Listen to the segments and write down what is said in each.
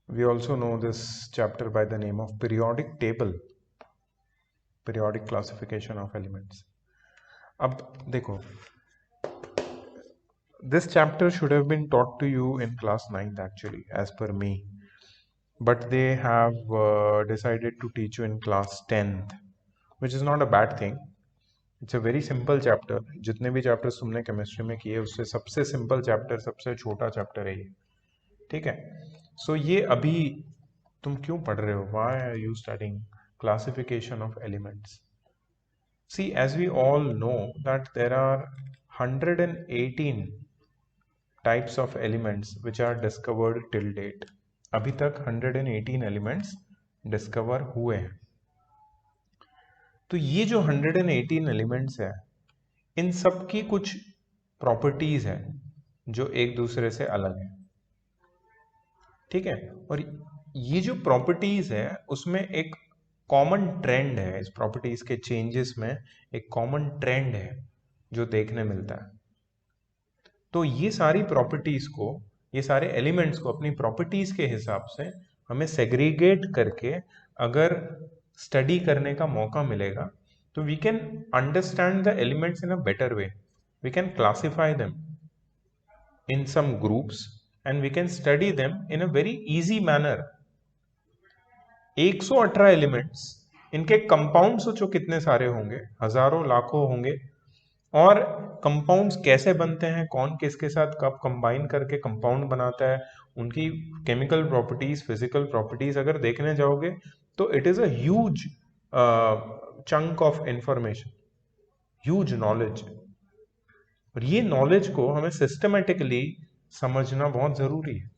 We also know this chapter by the name of periodic table, periodic classification of elements. अब देखो, this chapter should have been taught to you in class 9th actually, as per me, but they have decided to teach you in class 10th, which is not a bad thing. It's a very simple chapter. जितने भी chapters तुमने chemistry में किए उससे सबसे simple chapter, सबसे छोटा chapter है ये, ठीक है? So ये अभी तुम क्यों पढ़ रहे हो? Why are you studying classification of elements? See, as we all know that there are 118 types of elements which are discovered till date. अभी तक 118 elements discover हुए हैं. तो ये जो 118 elements है, इन सब की कुछ प्रॉपर्टीज है जो एक दूसरे से अलग है, ठीक है? और ये जो प्रॉपर्टीज है उसमें एक कॉमन ट्रेंड है, इस प्रॉपर्टीज के चेंजेस में एक कॉमन ट्रेंड है जो देखने मिलता है. तो ये सारी प्रॉपर्टीज को, ये सारे एलिमेंट्स को अपनी प्रॉपर्टीज के हिसाब से हमें सेग्रीगेट करके अगर स्टडी करने का मौका मिलेगा तो we can understand the elements in a better way. We can classify them in some groups and we can study them in a very easy manner. 118 elements, इनके कंपाउंड सोचो कितने सारे होंगे, हजारों लाखों होंगे. और कंपाउंड्स कैसे बनते हैं, कौन किसके साथ कब कंबाइन करके कंपाउंड बनाता है, उनकी केमिकल प्रॉपर्टीज, फिजिकल प्रॉपर्टीज अगर देखने जाओगे तो it is a huge chunk of information, huge knowledge. और ये नॉलेज को हमें सिस्टमेटिकली समझना बहुत जरूरी है.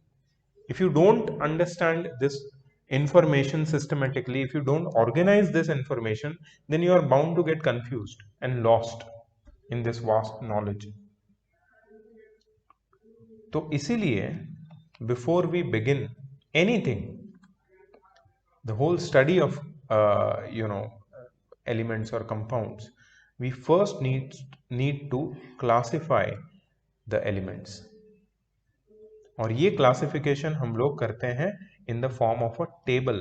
If you don't understand this information systematically, if you don't organize this information, then you are bound to get confused and lost in this vast knowledge. तो इसीलिए before we begin anything, the whole study of elements or compounds, we first need to classify the elements. और ये classification हम लोग करते हैं in the form of a table.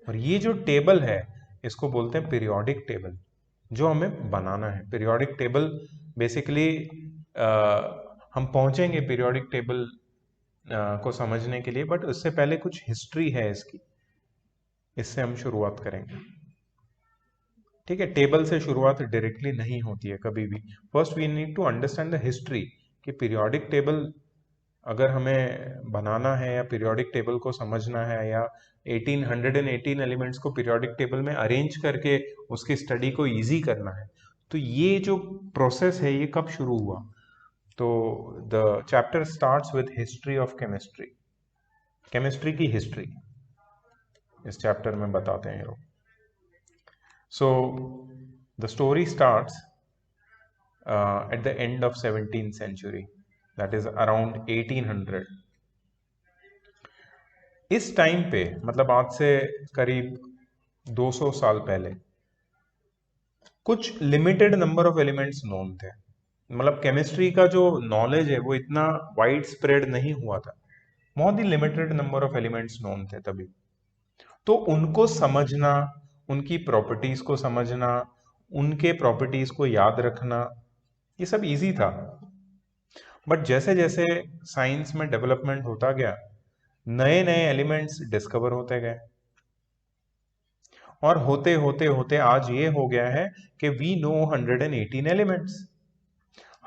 और ये जो टेबल है इसको बोलते हैं पीरियोडिक टेबल, जो हमें बनाना है. पीरियोडिक टेबल बेसिकली हम पहुंचेंगे पीरियोडिक टेबल को समझने के लिए, बट उससे पहले कुछ हिस्ट्री है इसकी, इससे हम शुरुआत करेंगे, ठीक है? टेबल से शुरुआत डायरेक्टली नहीं होती है कभी भी. First we need to understand the history कि पीरियोडिक टेबल अगर हमें बनाना है या पीरियोडिक टेबल को समझना है या 118 एलिमेंट्स को पीरियोडिक टेबल में अरेंज करके उसकी स्टडी को इजी करना है, तो ये जो प्रोसेस है ये कब शुरू हुआ? तो the chapter starts with history of chemistry. Chemistry की हिस्ट्री इस चैप्टर में बताते हैं लोग. So the story starts at the end of 17th century, that is around 1800. इस टाइम पे, मतलब आज से करीब 200 साल पहले, कुछ limited number of elements known थे. मतलब केमिस्ट्री का जो नॉलेज है वो इतना वाइड स्प्रेड नहीं हुआ था, बहुत ही limited number of elements known थे तभी. तो उनको समझना, उनकी प्रॉपर्टीज को समझना, उनके प्रॉपर्टीज को याद रखना, ये सब इजी था. बट जैसे जैसे साइंस में डेवलपमेंट होता गया, नए नए एलिमेंट्स डिस्कवर होते गए, और होते होते होते आज ये हो गया है कि वी नो 118 एलिमेंट्स.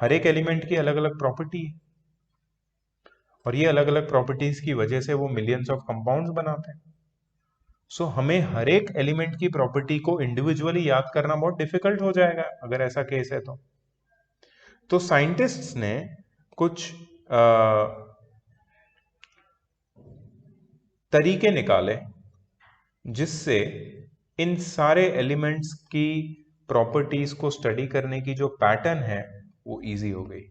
हर एक एलिमेंट की अलग अलग प्रॉपर्टी है, और ये अलग अलग प्रॉपर्टीज की वजह से वो मिलियंस ऑफ कंपाउंड्स बनाते हैं. सो हमें हर एक एलिमेंट की प्रॉपर्टी को इंडिविजुअली याद करना बहुत डिफिकल्ट हो जाएगा अगर ऐसा केस है तो साइंटिस्ट्स ने कुछ तरीके निकाले जिससे इन सारे एलिमेंट्स की प्रॉपर्टीज को स्टडी करने की जो पैटर्न है वो इजी हो गई.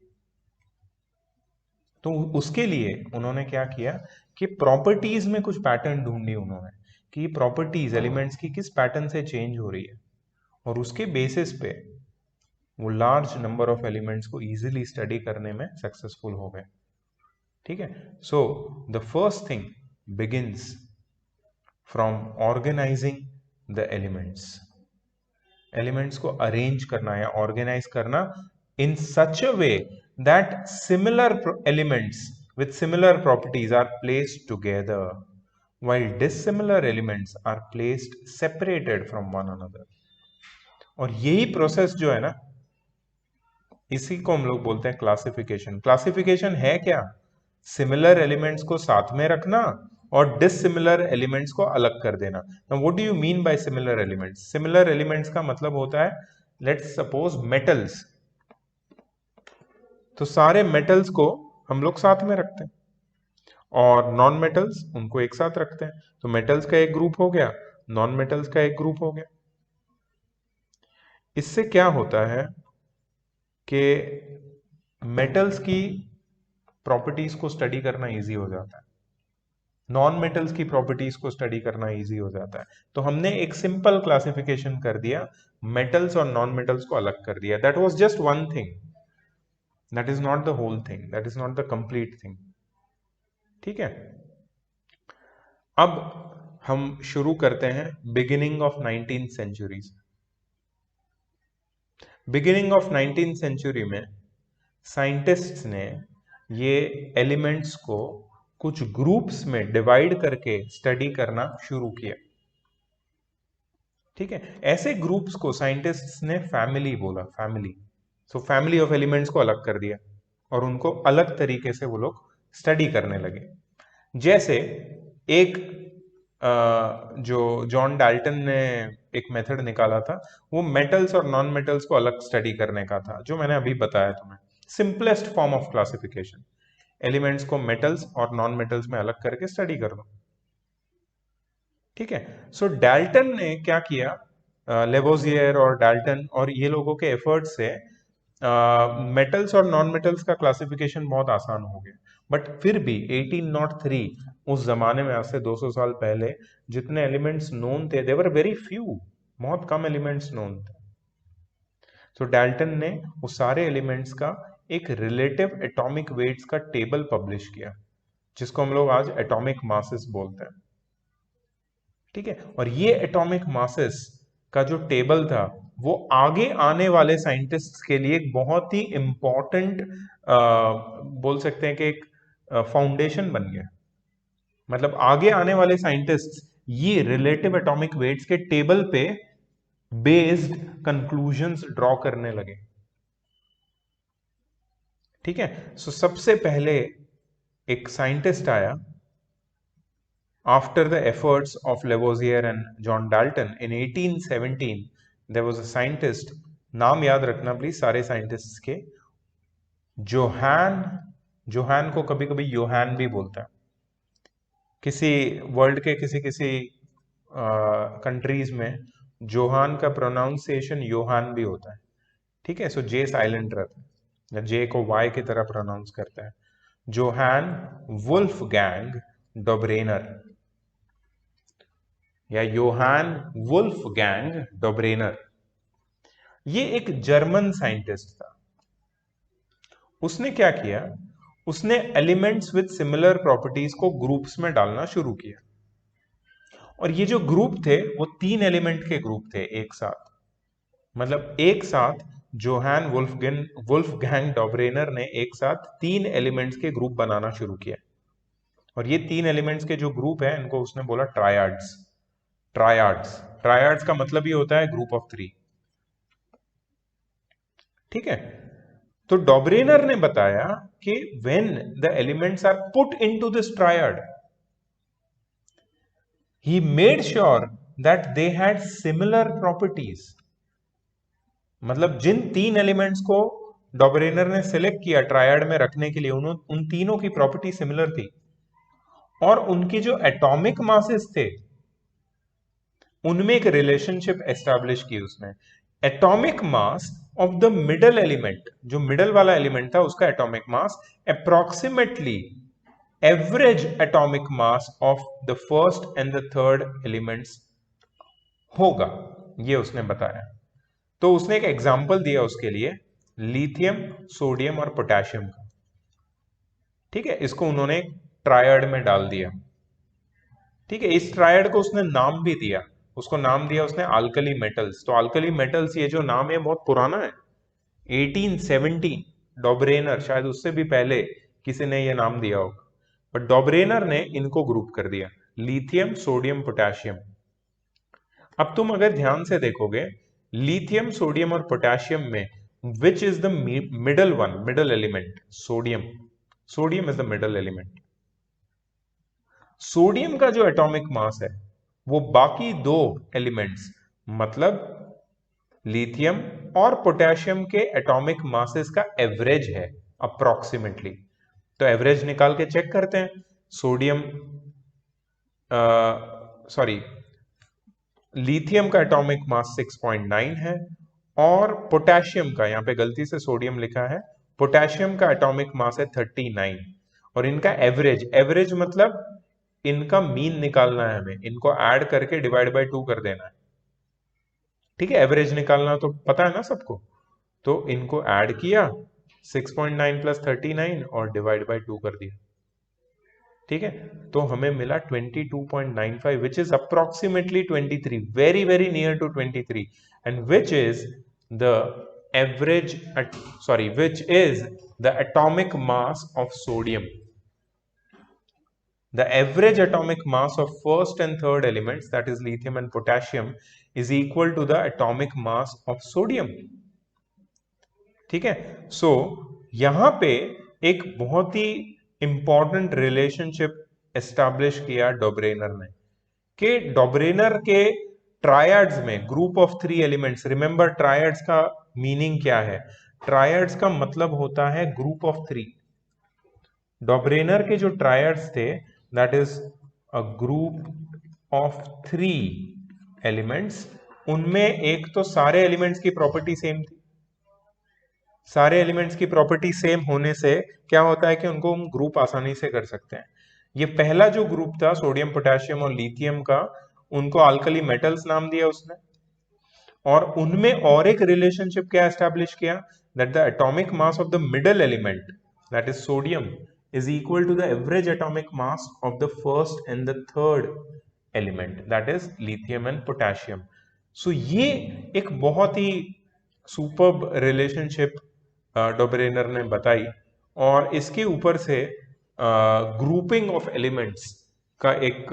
तो उसके लिए उन्होंने क्या किया कि प्रॉपर्टीज में कुछ पैटर्न ढूंढी उन्होंने कि प्रॉपर्टीज एलिमेंट्स की किस पैटर्न से चेंज हो रही है, और उसके बेसिस पे वो लार्ज नंबर ऑफ एलिमेंट्स को इजीली स्टडी करने में सक्सेसफुल हो गए. ठीक है। So the first thing begins from organising the elements को अरेंज करना या ऑर्गेनाइज करना in such a way that similar elements with similar properties are placed together while dissimilar elements are placed separated from one another. और यही process जो है ना, इसी को हम लोग बोलते हैं क्लासिफिकेशन। क्लासिफिकेशन है क्या? सिमिलर एलिमेंट्स को साथ में रखना और डिसिमिलर एलिमेंट्स को अलग कर देना। Now what do you mean by similar elements? Similar elements का मतलब होता है, लेट्स सपोज मेटल्स, तो सारे मेटल्स को हम लोग साथ में रखते हैं और नॉन मेटल्स उनको एक साथ रखते हैं। तो मेटल्स का एक ग्रुप हो गया, नॉन मेटल्स का एक ग्रुप हो गया। इससे क्या होता है कि मेटल्स की प्रॉपर्टीज को स्टडी करना इजी हो जाता है, नॉन मेटल्स की प्रॉपर्टीज को स्टडी करना इजी हो जाता है। तो हमने एक सिंपल क्लासिफिकेशन कर दिया, मेटल्स और नॉन मेटल्स को अलग कर दिया। That was just one thing, that is not the whole thing, that is not the complete thing. ठीक है, अब हम शुरू करते हैं बिगिनिंग ऑफ 19th सेंचुरी से। बिगिनिंग ऑफ 19th सेंचुरी में साइंटिस्ट्स ने ये एलिमेंट्स को कुछ ग्रुप्स में डिवाइड करके स्टडी करना शुरू किया। ठीक है, ऐसे ग्रुप्स को साइंटिस्ट्स ने फैमिली बोला, family. So family of elements को अलग कर दिया और उनको अलग तरीके से वो लोग स्टडी करने लगे। जैसे एक जो जॉन डाल्टन ने एक मेथड निकाला था, वो मेटल्स और नॉन मेटल्स को अलग स्टडी करने का था, जो मैंने अभी बताया तुम्हें। Simplest form of classification, elements को मेटल्स और नॉन मेटल्स में अलग करके स्टडी कर दो। ठीक है, सो डाल्टन ने क्या किया, लेवोजियर और डाल्टन और ये लोगों के एफर्ट से मेटल्स और नॉन मेटल्स का क्लासिफिकेशन बहुत आसान हो गया। बट फिर भी 1803, उस जमाने में, आज से 200 साल पहले, जितने एलिमेंट्स नोन थे, देवर वेरी फ्यू, बहुत कम एलिमेंट्स नोन थे। तो डाल्टन ने वो सारे एलिमेंट्स का एक रिलेटिव एटॉमिक वेट्स का टेबल पब्लिश किया, जिसको हम लोग आज एटॉमिक मासेस बोलते हैं। ठीक है, और ये एटॉमिक मासेस का जो टेबल था, वो आगे आने वाले साइंटिस्ट्स के लिए एक बहुत ही इंपॉर्टेंट, बोल सकते हैं कि एक फाउंडेशन बन गया। मतलब आगे आने वाले साइंटिस्ट्स ये रिलेटिव एटॉमिक वेट्स के टेबल पे बेस्ड कंक्लूजन्स ड्रॉ करने लगे। ठीक है, सो सबसे पहले एक साइंटिस्ट आया after the efforts of Lavoisier and John Dalton in 1817. there was a scientist, नाम याद रखना प्लीज सारे साइंटिस्ट्स के, जोहान को कभी कभी योहान भी बोलता है, किसी वर्ल्ड के किसी किसी कंट्रीज में जोहान का प्रोनाउंसिएशन योहान भी होता है। ठीक है, सो जे साइलेंट रहता है, या जे को वाई की तरह प्रोनाउंस करता है। जोहान वुल्फगैंग डोब्रेनर या योहान वुल्फगैंग डोब्रेनर, ये एक जर्मन साइंटिस्ट था। उसने क्या किया, उसने एलिमेंट्स विद सिमिलर प्रॉपर्टीज को ग्रुप्स में डालना शुरू किया। और ये जो ग्रुप थे वो 3 एलिमेंट के ग्रुप थे एक साथ। मतलब एक साथ जोहान वुल्फगैंग डोब्रेनर ने एक साथ 3 एलिमेंट्स के ग्रुप बनाना शुरू किया। और ये 3 एलिमेंट्स के जो ग्रुप है, इनको उसने बोला ट्रायड्स। ट्रायड्स का मतलब ही होता है ग्रुप ऑफ 3। ठीक है, तो डोब्रेनर ने बताया कि when the elements are put into this triad, he made sure that they had similar properties. मतलब जिन 3 एलिमेंट्स को डोब्रेनर ने सिलेक्ट किया ट्रायड में रखने के लिए, उन तीनों की प्रॉपर्टी सिमिलर थी, और उनके जो एटॉमिक मासेस थे उनमें एक रिलेशनशिप एस्टैब्लिश की उसने। Atomic mass of the middle element, जो मिडल वाला एलिमेंट था, उसका atomic mass approximately average atomic mass of the first and the third elements होगा, ये उसने बताया। तो उसने एक एग्जांपल दिया उसके लिए, लिथियम, सोडियम और पोटेशियम का। ठीक है, इसको उन्होंने ट्रायड में डाल दिया। ठीक है, इस ट्रायड को उसने नाम भी दिया, उसको नाम दिया उसने अल्कली मेटल्स। तो अल्कली मेटल्स ये जो नाम है बहुत पुराना है, 1870 डॉबरेनर, शायद उससे भी पहले किसी ने ये नाम दिया होगा, बट डॉबरेनर ने इनको ग्रुप कर दिया, लिथियम सोडियम पोटेशियम। अब तुम अगर ध्यान से देखोगे, लिथियम सोडियम और पोटेशियम में विच is the middle one, middle element? Sodium. Sodium is the middle element. Sodium का जो एटॉमिक मास है वो बाकी दो एलिमेंट्स, मतलब लिथियम और पोटेशियम के एटॉमिक मासेस का एवरेज है अप्रोक्सीमेटली। तो एवरेज निकाल के चेक करते हैं। सोडियम सॉरी लिथियम का एटॉमिक मास 6.9 है, और पोटेशियम का, यहां पे गलती से सोडियम लिखा है, पोटेशियम का एटॉमिक मास है 39, और इनका एवरेज, एवरेज मतलब इनका मीन निकालना है हमें, इनको ऐड करके डिवाइड बाय 2 कर देना है। ठीक है, एवरेज निकालना तो पता है ना सबको, तो इनको ऐड किया, 6.9 प्लस 39 और डिवाइड बाय 2 कर दिया। ठीक है, तो हमें मिला 22.95, which is approximately 23, very very near to 23, and which is the average, sorry, which is the atomic mass of sodium. The average atomic mass of first and third elements, that is lithium and potassium, is equal to the atomic mass of sodium. ठीक है, सो यहां पे एक बहुत ही important relationship establish किया डॉबरेनर ने, कि डॉबरेनर के ट्रायड्स में group of 3 elements, remember triads का मीनिंग क्या है? ट्रायड्स का मतलब होता है ग्रुप ऑफ 3। डॉबरेनर के जो ट्रायड्स थे, that is a group of 3 elements, उनमें एक तो सारे एलिमेंट्स की प्रॉपर्टी सेम थी। सारे एलिमेंट्स की प्रॉपर्टी सेम होने से क्या होता है कि उनको हम ग्रुप आसानी से कर सकते हैं। ये पहला जो ग्रुप था सोडियम पोटेशियम और लिथियम का, उनको अल्कली मेटल्स नाम दिया उसने, और उनमें और एक रिलेशनशिप क्या एस्टैब्लिश किया, that the atomic mass of the middle element, that is sodium, is equal to the average atomic mass of the first and the third element, that is lithium and potassium. So ये एक बहुत ही superb relationship डॉबरेनर ने बताई, और इसके ऊपर से grouping of elements का एक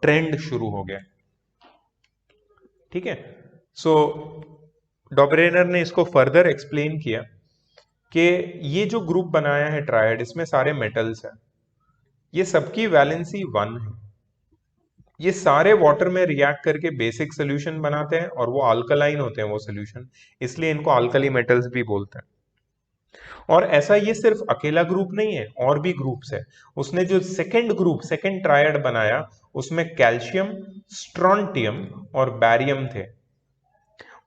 ट्रेंड शुरू हो गया। ठीक है, सो डॉबरेनर ने इसको फर्दर एक्सप्लेन किया कि ये जो ग्रुप बनाया है ट्रायड, इसमें सारे मेटल्स हैं, ये सबकी वैलेंसी 1 है, ये सारे वाटर में रिएक्ट करके बेसिक सोल्यूशन बनाते हैं, और वो अल्कलाइन होते हैं वो सोल्यूशन, इसलिए इनको अल्कली मेटल्स भी बोलते हैं। और ऐसा ये सिर्फ अकेला ग्रुप नहीं है, और भी ग्रुप्स है। उसने जो सेकंड ग्रुप, सेकंड ट्रायड बनाया, उसमें कैल्शियम, स्ट्रॉन्टियम और बैरियम थे,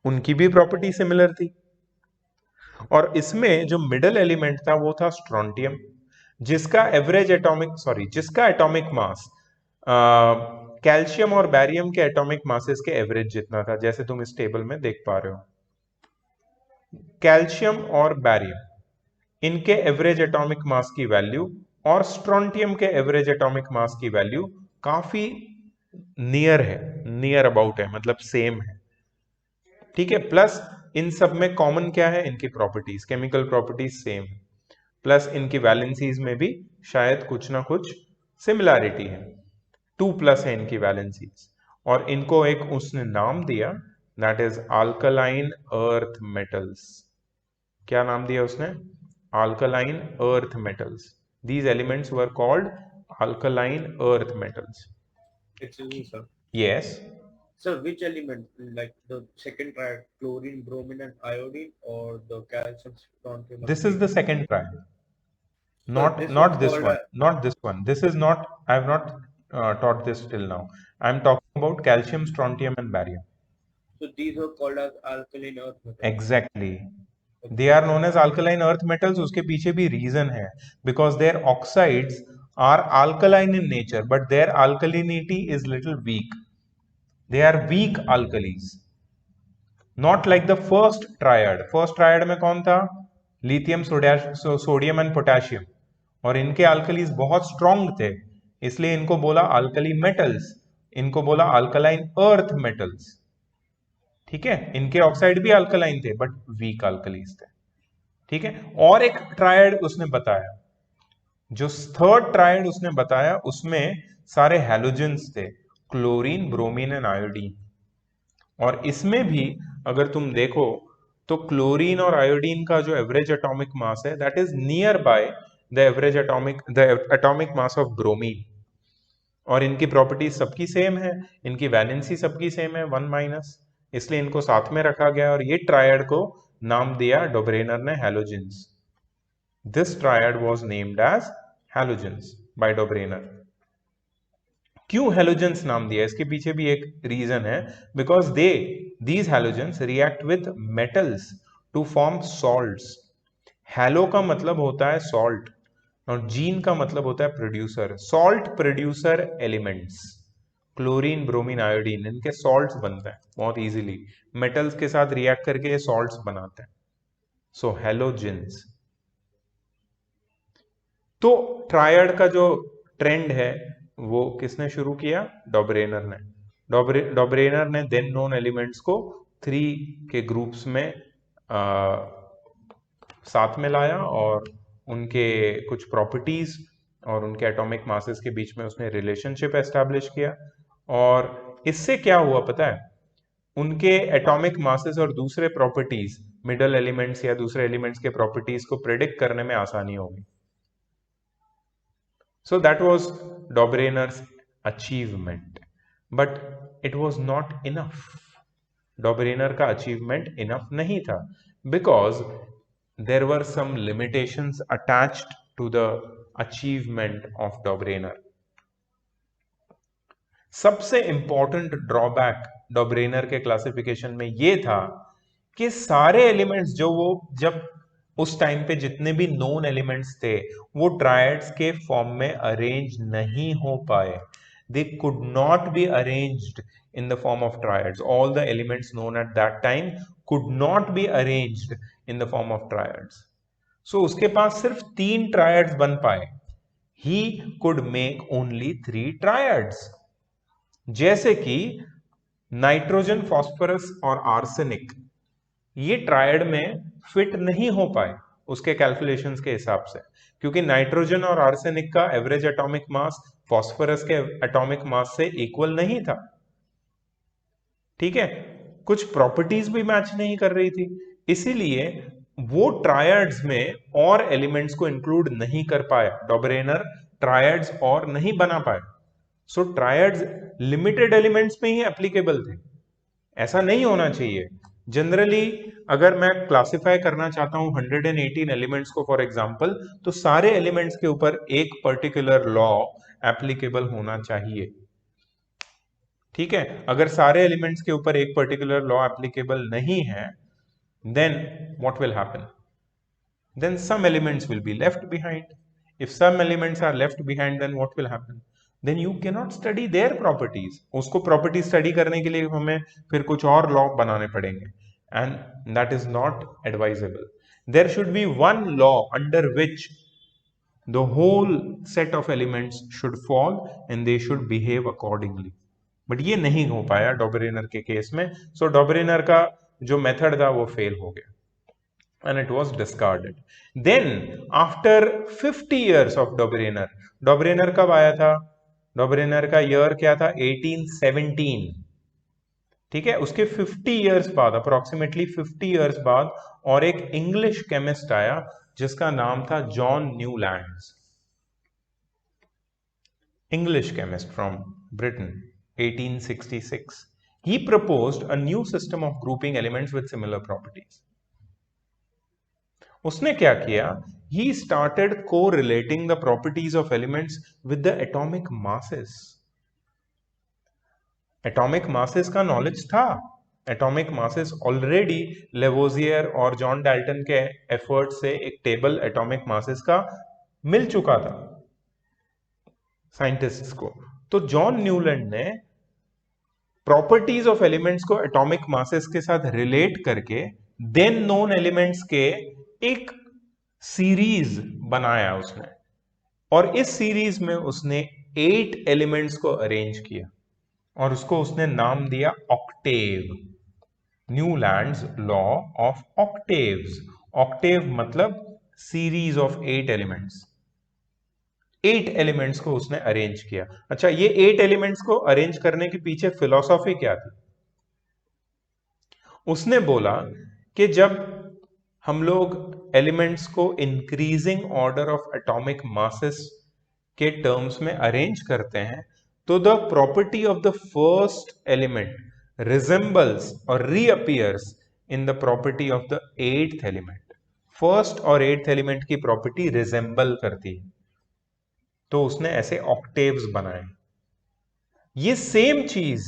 उनकी भी प्रॉपर्टी सिमिलर थी। और इसमें जो मिडल एलिमेंट था वो था स्ट्रॉन्टियम, जिसका एवरेज एटॉमिक, सॉरी, जिसका एटॉमिक मास कैल्शियम और बैरियम के एटॉमिक मासेस के एवरेज जितना था, जैसे तुम इस टेबल में देख पा रहे हो। कैल्शियम और बैरियम, इनके एवरेज एटॉमिक मास की वैल्यू और स्ट्रॉन्टियम के एवरेज एटॉमिक मास की वैल्यू काफी नियर है, नियर अबाउट है, मतलब सेम है। ठीक है, प्लस इन सब में कॉमन क्या है? इनकी properties, chemical properties same, plus इनकी वैलेंसीज में भी शायद कुछ ना कुछ सिमिलैरिटी है, 2+ है इनकी वैलेंसीज, और इनको एक उसने नाम दिया, that is alkaline earth metals. क्या नाम दिया उसने? Alkaline earth metals. These elements were called alkaline earth metals. Excuse me, sir. Yes. Sir, which element, like the second triad, chlorine, bromine, and iodine, or the calcium, strontium? This is the second triad. So Not this not was this called one. Not this one. This is not. I have not taught this till now. I am talking about calcium, strontium, and barium. So these were called as alkaline earth metals. Exactly. They are known as alkaline earth metals. उसके पीछे भी reason है, because their oxides are alkaline in nature, but their alkalinity is little weak. They are weak alkalis. Not like the first triad. First triad में कौन था? Lithium, sodium and potassium. और इनके alkalis बहुत स्ट्रॉन्ग थे, इसलिए इनको बोला अल्कली मेटल्स, इनको बोला अल्कलाइन अर्थ मेटल्स। ठीक है, इनके ऑक्साइड भी अल्कलाइन थे बट वीक अल्कलीज थे। ठीक है, और एक ट्रायड उसने बताया, जो थर्ड ट्रायड उसने बताया उसमें सारे हैलोजेंस थे, क्लोरीन, ब्रोमीन एंड आयोडीन। और इसमें भी अगर तुम देखो तो क्लोरीन और आयोडीन का जो एवरेज एटॉमिक मास है that is near by the atomic mass of bromine. और इनकी प्रॉपर्टीज सबकी सेम है, इनकी वैलेंसी सबकी सेम है 1-, इसलिए इनको साथ में रखा गया और ये ट्रायड को नाम दिया डोब्रेनर ने halogens. This triad was named as halogens by Dobereiner. क्यों हैलोजेंस नाम दिया, इसके पीछे भी एक रीजन है, because these halogens react with metals to form salts. Halo का मतलब होता है सॉल्ट और जीन का मतलब होता है producer, salt producer elements. Chlorine, bromine, iodine इनके सॉल्ट्स बनते हैं बहुत इजीली, मेटल्स के साथ रिएक्ट करके ये सॉल्ट्स बनाते हैं, सो हैलोजेंस। तो ट्रायड का जो ट्रेंड है वो किसने शुरू किया, डोब्रेनर ने। डोब्रेनर ने देन नोन एलिमेंट्स को 3 के ग्रुप्स में साथ में लाया और उनके कुछ प्रॉपर्टीज और उनके एटॉमिक मासेस के बीच में उसने रिलेशनशिप एस्टैब्लिश किया। और इससे क्या हुआ पता है, उनके एटॉमिक मासेस और दूसरे प्रॉपर्टीज, मिडल एलिमेंट्स या दूसरे एलिमेंट्स के प्रॉपर्टीज को प्रेडिक्ट करने में आसानी होगी। So that was Dobereiner's achievement, but it was not enough. Dobereiner का achievement enough नहीं था, because there were some limitations attached to the achievement of Dobereiner. सबसे इंपॉर्टेंट ड्रॉबैक डोब्रेनर के क्लासिफिकेशन में यह था कि सारे एलिमेंट्स जो वो जब उस टाइम पे जितने भी नोन एलिमेंट्स थे वो ट्रायड्स के फॉर्म में अरेंज नहीं हो पाए, they could not be arranged in the form of triads. All the elements known at that time could not be arranged in the form of triads. So उसके पास सिर्फ 3 triads बन पाए, he could make only 3 triads, जैसे कि nitrogen, phosphorus और arsenic, ये triad में fit नहीं हो पाए उसके कैलकुलेशंस के हिसाब से, क्योंकि नाइट्रोजन और आर्सेनिक का एवरेज एटॉमिक मास फॉस्फोरस के एटॉमिक मास से इक्वल नहीं था। ठीक है, कुछ प्रॉपर्टीज भी मैच नहीं कर रही थी, इसीलिए वो ट्रायड्स में और एलिमेंट्स को इंक्लूड नहीं कर पाया, डोब्रेनर ट्रायड्स और नहीं बना पाया। सो ट्रायड्स लिमिटेड एलिमेंट्स में ही एप्लीकेबल थे, ऐसा नहीं होना चाहिए। जनरली अगर मैं क्लासिफाई करना चाहता हूं 118 एलिमेंट्स को फॉर एग्जांपल, तो सारे एलिमेंट्स के ऊपर एक पर्टिकुलर लॉ एप्लीकेबल होना चाहिए। ठीक है, अगर सारे एलिमेंट्स के ऊपर एक पर्टिकुलर लॉ एप्लीकेबल नहीं है, then what will happen? Then some elements will be left behind. If some elements are left behind, then what will happen? Then you cannot study their properties. उसको property study करने के लिए हमें फिर कुछ और law बनाने पड़ेंगे, and that is not advisable. There should be one law under which the whole set of elements should fall and they should behave accordingly. But ये नहीं हो पाया डोब्रेनर के केस में, सो डोब्रेनर का जो मेथड था वो फेल हो गया and it was discarded. Then after 50 years of Dobereiner, Dobereiner कब आया था, डोब्रेनर का ईयर क्या था, 1817। ठीक है, उसके 50 इयर्स बाद, अप्रोक्सीमेटली 50 इयर्स बाद, और एक इंग्लिश केमिस्ट आया जिसका नाम था John Newlands, English chemist from Britain, 1866. He proposed a new system of grouping elements with similar properties. उसने क्या किया, he started correlating the properties of elements with the atomic masses. Atomic masses का knowledge था, atomic masses already Lavoisier और John Dalton के effort से एक table atomic masses का मिल चुका था साइंटिस्ट्स को। तो जॉन न्यूलैंड ने प्रॉपर्टीज ऑफ एलिमेंट्स को एटॉमिक मासेस के साथ रिलेट करके देन नोन एलिमेंट्स के एक सीरीज बनाया उसने, और इस सीरीज में उसने 8 एलिमेंट्स को अरेंज किया और उसको उसने नाम दिया Octave. Newlands law of octaves. Octave मतलब सीरीज ऑफ 8 एलिमेंट्स। 8 एलिमेंट्स को उसने अरेंज किया। अच्छा, ये 8 एलिमेंट्स को अरेंज करने के पीछे फिलॉसफी क्या थी? उसने बोला कि जब हम लोग एलिमेंट्स को increasing order of atomic masses के टर्म्स में अरेंज करते हैं तो the property of the first element resembles और reappears in the property of the eighth element. First और एट्थ एलिमेंट की प्रॉपर्टी रिजेंबल करती है, तो उसने ऐसे ऑक्टेव्स बनाए। ये सेम चीज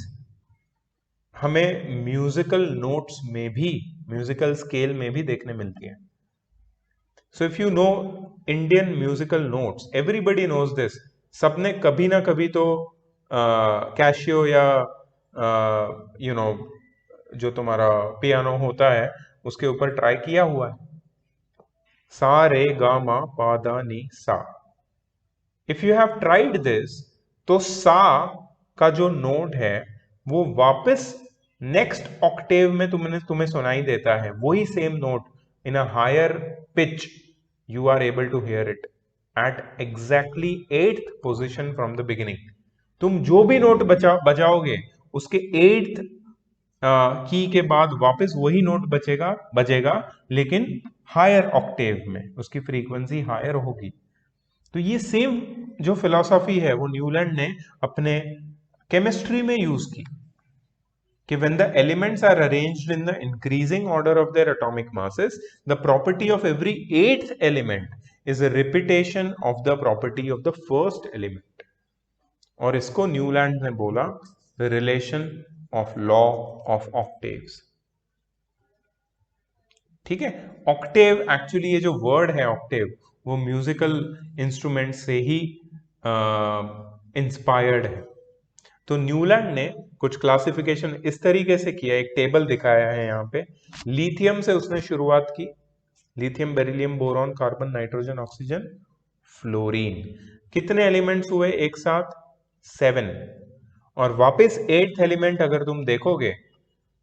हमें म्यूजिकल नोट्स में भी, म्यूजिकल स्केल में भी देखने मिलती है। So if you know Indian musical notes, everybody knows this, सबने कभी ना कभी तो कैशियो या जो तुम्हारा पियानो होता है उसके ऊपर ट्राई किया हुआ है। सा रे गा मा पा दा नी सा। If you have tried this, तो सा का जो नोट है वो वापस नेक्स्ट ऑक्टेव में तुम्हें सुनाई देता है, वही same note in a higher pitch. You are able to hear it at exactly 8th position from the beginning. तुम जो भी नोट बजाओगे उसके 8th की के बाद वापस वही नोट बजेगा, लेकिन हायर ऑक्टेव में, उसकी फ्रीक्वेंसी हायर होगी। तो ये सेम जो फिलॉसफी है वो न्यूलैंड ने अपने केमिस्ट्री में यूज की कि when the elements are arranged in the increasing order of their atomic masses, the property of every 8th element is a repetition of the property of the first element। और इसको Newland ने बोला the relation of law of octaves। ठीक है, Octave actually ये जो word है Octave वो म्यूजिकल इंस्ट्रूमेंट से ही इंस्पायर्ड है। तो न्यूलैंड ने कुछ क्लासिफिकेशन इस तरीके से किया, एक टेबल दिखाया है यहाँ पे। लिथियम से उसने शुरुआत की, lithium, beryllium, boron, carbon, nitrogen, oxygen, fluorine. कितने एलिमेंट्स हुए एक साथ? 7। और वापस 8th एलिमेंट अगर तुम देखोगे,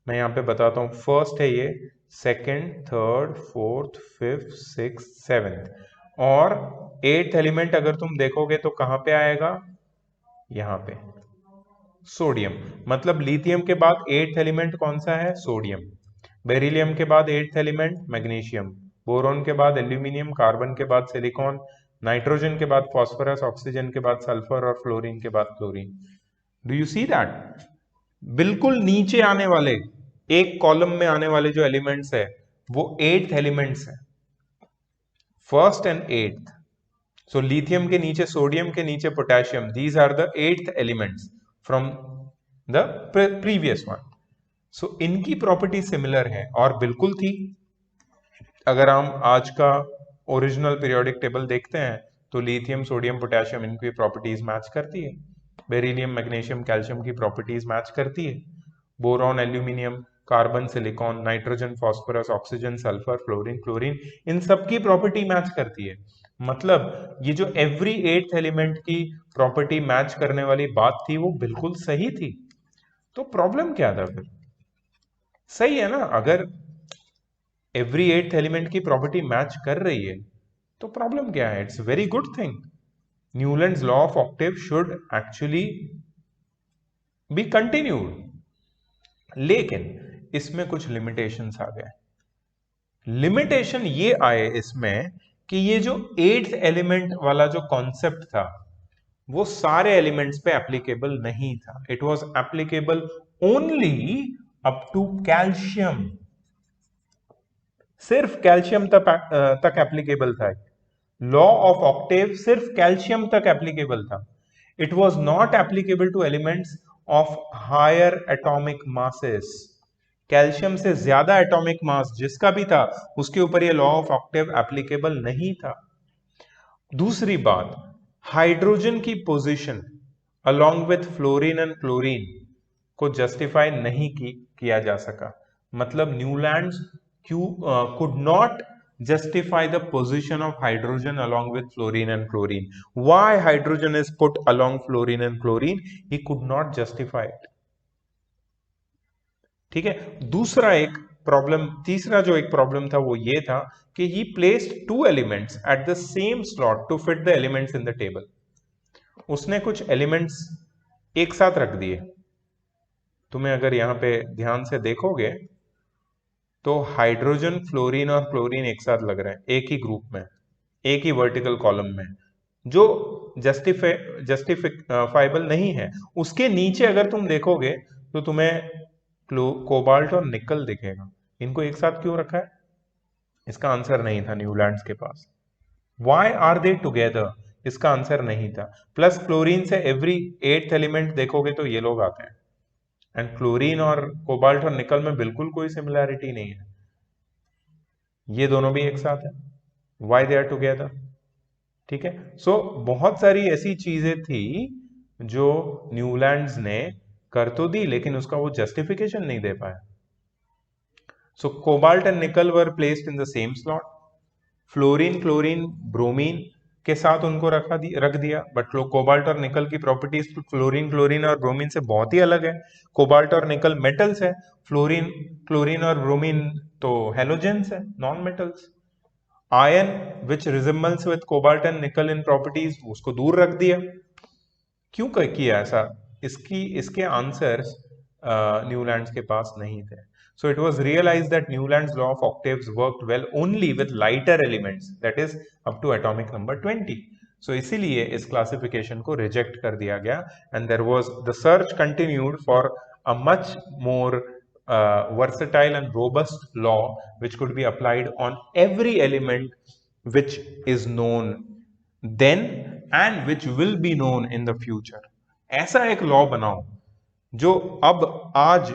मैं यहाँ पे बताता हूँ, फर्स्ट है ये, second, third, fourth, fifth, sixth, seventh. और 8th एलिमेंट अगर तुम देखोगे तो कहां पे आएगा? यहां पे, सोडियम। मतलब लिथियम के बाद 8th एलिमेंट कौन सा है? सोडियम। बेरिलियम के बाद 8th एलिमेंट मैग्नीशियम। बोरोन के बाद एल्यूमिनियम। कार्बन के बाद सिलिकॉन। नाइट्रोजन के बाद फॉस्फोरस। ऑक्सीजन के बाद सल्फर। और फ्लोरीन के बाद chlorine. Do you see that? बिल्कुल नीचे आने वाले, एक कॉलम में आने वाले जो एलिमेंट्स है वो 8th एलिमेंट्स है, first and 8th। So lithium के नीचे सोडियम, के नीचे potassium, these are the 8th elements from the previous one. So इनकी प्रॉपर्टी सिमिलर है और बिल्कुल थी। अगर हम आज का ओरिजिनल पीरियोडिक टेबल देखते हैं तो लिथियम, सोडियम, पोटेशियम, इनकी प्रॉपर्टीज मैच करती है। बेरिलियम, मैग्नीशियम, कैल्शियम की प्रॉपर्टीज मैच करती है। Boron, aluminium, carbon, silicon, nitrogen, phosphorus, oxygen, sulphur, fluorine, chlorine, इन सबकी प्रॉपर्टी मैच करती है। मतलब ये जो एवरी 8th एलिमेंट की प्रॉपर्टी मैच करने वाली बात थी वो बिल्कुल सही थी। तो प्रॉब्लम क्या था फिर? सही है ना, अगर एवरी 8th एलिमेंट की प्रॉपर्टी मैच कर रही है तो प्रॉब्लम क्या है? It's very good thing. Newlands law of Octave should actually be continued. लेकिन इसमें कुछ लिमिटेशंस आ गए। लिमिटेशन ये आए इसमें कि ये जो 8th एलिमेंट वाला जो कॉन्सेप्ट था वो सारे एलिमेंट्स पे एप्लीकेबल नहीं था। It was applicable only up to calcium. सिर्फ कैल्शियम तक एप्लीकेबल था। लॉ ऑफ ऑक्टेव सिर्फ कैल्शियम तक एप्लीकेबल था। It was not applicable to elements of higher atomic masses. Calcium से ज्यादा एटॉमिक मास जिसका भी था उसके ऊपर ये लॉ ऑफ ऑक्टेव एप्लीकेबल नहीं था। दूसरी बात, हाइड्रोजन की position along with fluorine and chlorine को जस्टिफाई नहीं किया जा सका। मतलब Newlands could not justify the position of hydrogen along with fluorine and chlorine. Why hydrogen is put along fluorine and chlorine? He could not justify it. ठीक है. दूसरा एक प्रॉब्लम, तीसरा जो एक प्रॉब्लम था वो ये था कि he placed two elements at the same slot to fit the elements in the table. उसने कुछ एलिमेंट्स एक साथ रख दिए. तुम्हें अगर यहां पे ध्यान से देखोगे तो हाइड्रोजन, फ्लोरीन और क्लोरीन एक साथ लग रहे हैं एक ही ग्रुप में, एक ही वर्टिकल कॉलम में, जो जस्टिफाइबल नहीं है. उसके नीचे अगर तुम देखोगे तो तुम्हें कोबाल्ट और निकल दिखेगा. इनको एक साथ क्यों रखा है? इसका आंसर नहीं था न्यूलैंड्स के पास. Why are they together? इसका आंसर नहीं था. प्लस क्लोरीन से एवरी 8th एलिमेंट देखोगे तो ये लोग आते हैं, एंड क्लोरीन और कोबाल्ट और निकल में बिल्कुल कोई सिमिलैरिटी नहीं है. ये दोनों भी एक साथ है. Why they are together? ठीक है. सो बहुत सारी ऐसी चीजें थी जो न्यूलैंड्स ने कर तो दी, लेकिन उसका वो जस्टिफिकेशन नहीं दे पाया. सो कोबाल्ट एंड निकल were placed in the same slot. Fluorine, chlorine, bromine के साथ उनको रख दिया. बट कोबाल्ट और निकल की प्रॉपर्टीज तो फ्लोरीन, क्लोरीन और ब्रोमीन से बहुत ही अलग है. कोबाल्ट और निकल मेटल्स है, फ्लोरीन, क्लोरीन और ब्रोमीन तो हेलोजेंस है, non metals. Ion which resembles with cobalt and निकल इन प्रॉपर्टीज, उसको दूर रख दिया. क्यों किया ऐसा? इसके आंसर्स न्यूलैंड्स के पास नहीं थे. So it was realized that Newland's law of octaves worked well only with lighter elements, that is up to atomic number 20. So इसीलिए इस क्लासिफिकेशन को रिजेक्ट कर दिया गया, and there was the search continued for a much more versatile and robust law which could be applied on every element which is known then and which will be known in the future. ऐसा एक law बनाओ जो अब आज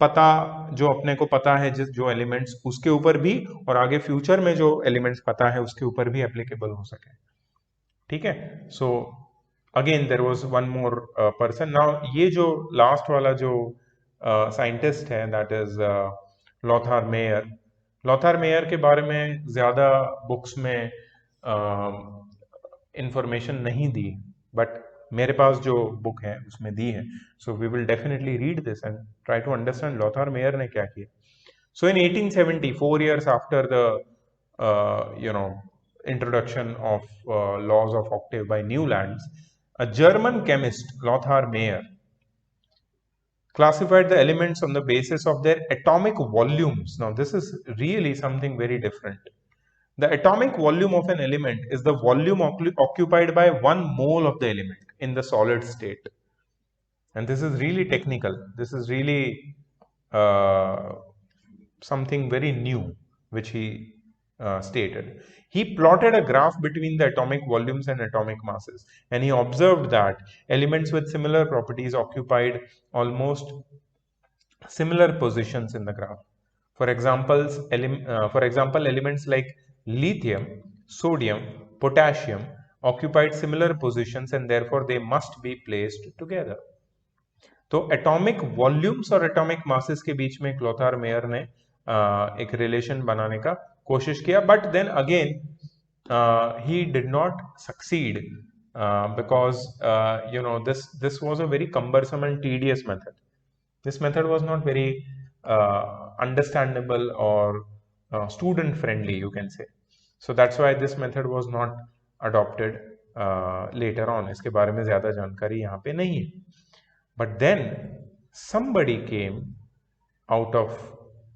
पता, जो अपने को पता है जो एलिमेंट्स, उसके ऊपर भी, और आगे फ्यूचर में जो एलिमेंट्स पता है उसके ऊपर भी एप्लीकेबल हो सके. ठीक है. So again there was one more person. Now ये जो लास्ट वाला जो साइंटिस्ट है, that is Lothar Meyer. Lothar Meyer के बारे में ज्यादा बुक्स में इंफॉर्मेशन नहीं दी, बट मेरे पास जो बुक है उसमें दी है. So we will definitely read this and try to understand Lothar Meyer ने क्या किया. So in 1870, 4 years after the introduction of laws of octave by Newlands, a German chemist, Lothar Meyer, classified the elements on the basis of their atomic volumes. Now this is really something very different. The atomic volume of an element is the volume occupied by 1 mole of the element in the solid state. And this is really technical. This is really something very new which he stated. He plotted a graph between the atomic volumes and atomic masses, and he observed that elements with similar properties occupied almost similar positions in the graph. For example, elements like lithium, sodium, potassium occupied similar positions and therefore they must be placed together. तो atomic volumes और atomic masses के बीच में लॉथार Meyer ने एक relation बनाने का कोशिश किया, but then again he did not succeed because this was a very cumbersome and tedious method. This method was not very understandable or student friendly, you can say. So that's why this method was not adopted later on. इसके बारे में ज्यादा जानकारी यहाँ पे नहीं है. But then somebody came out of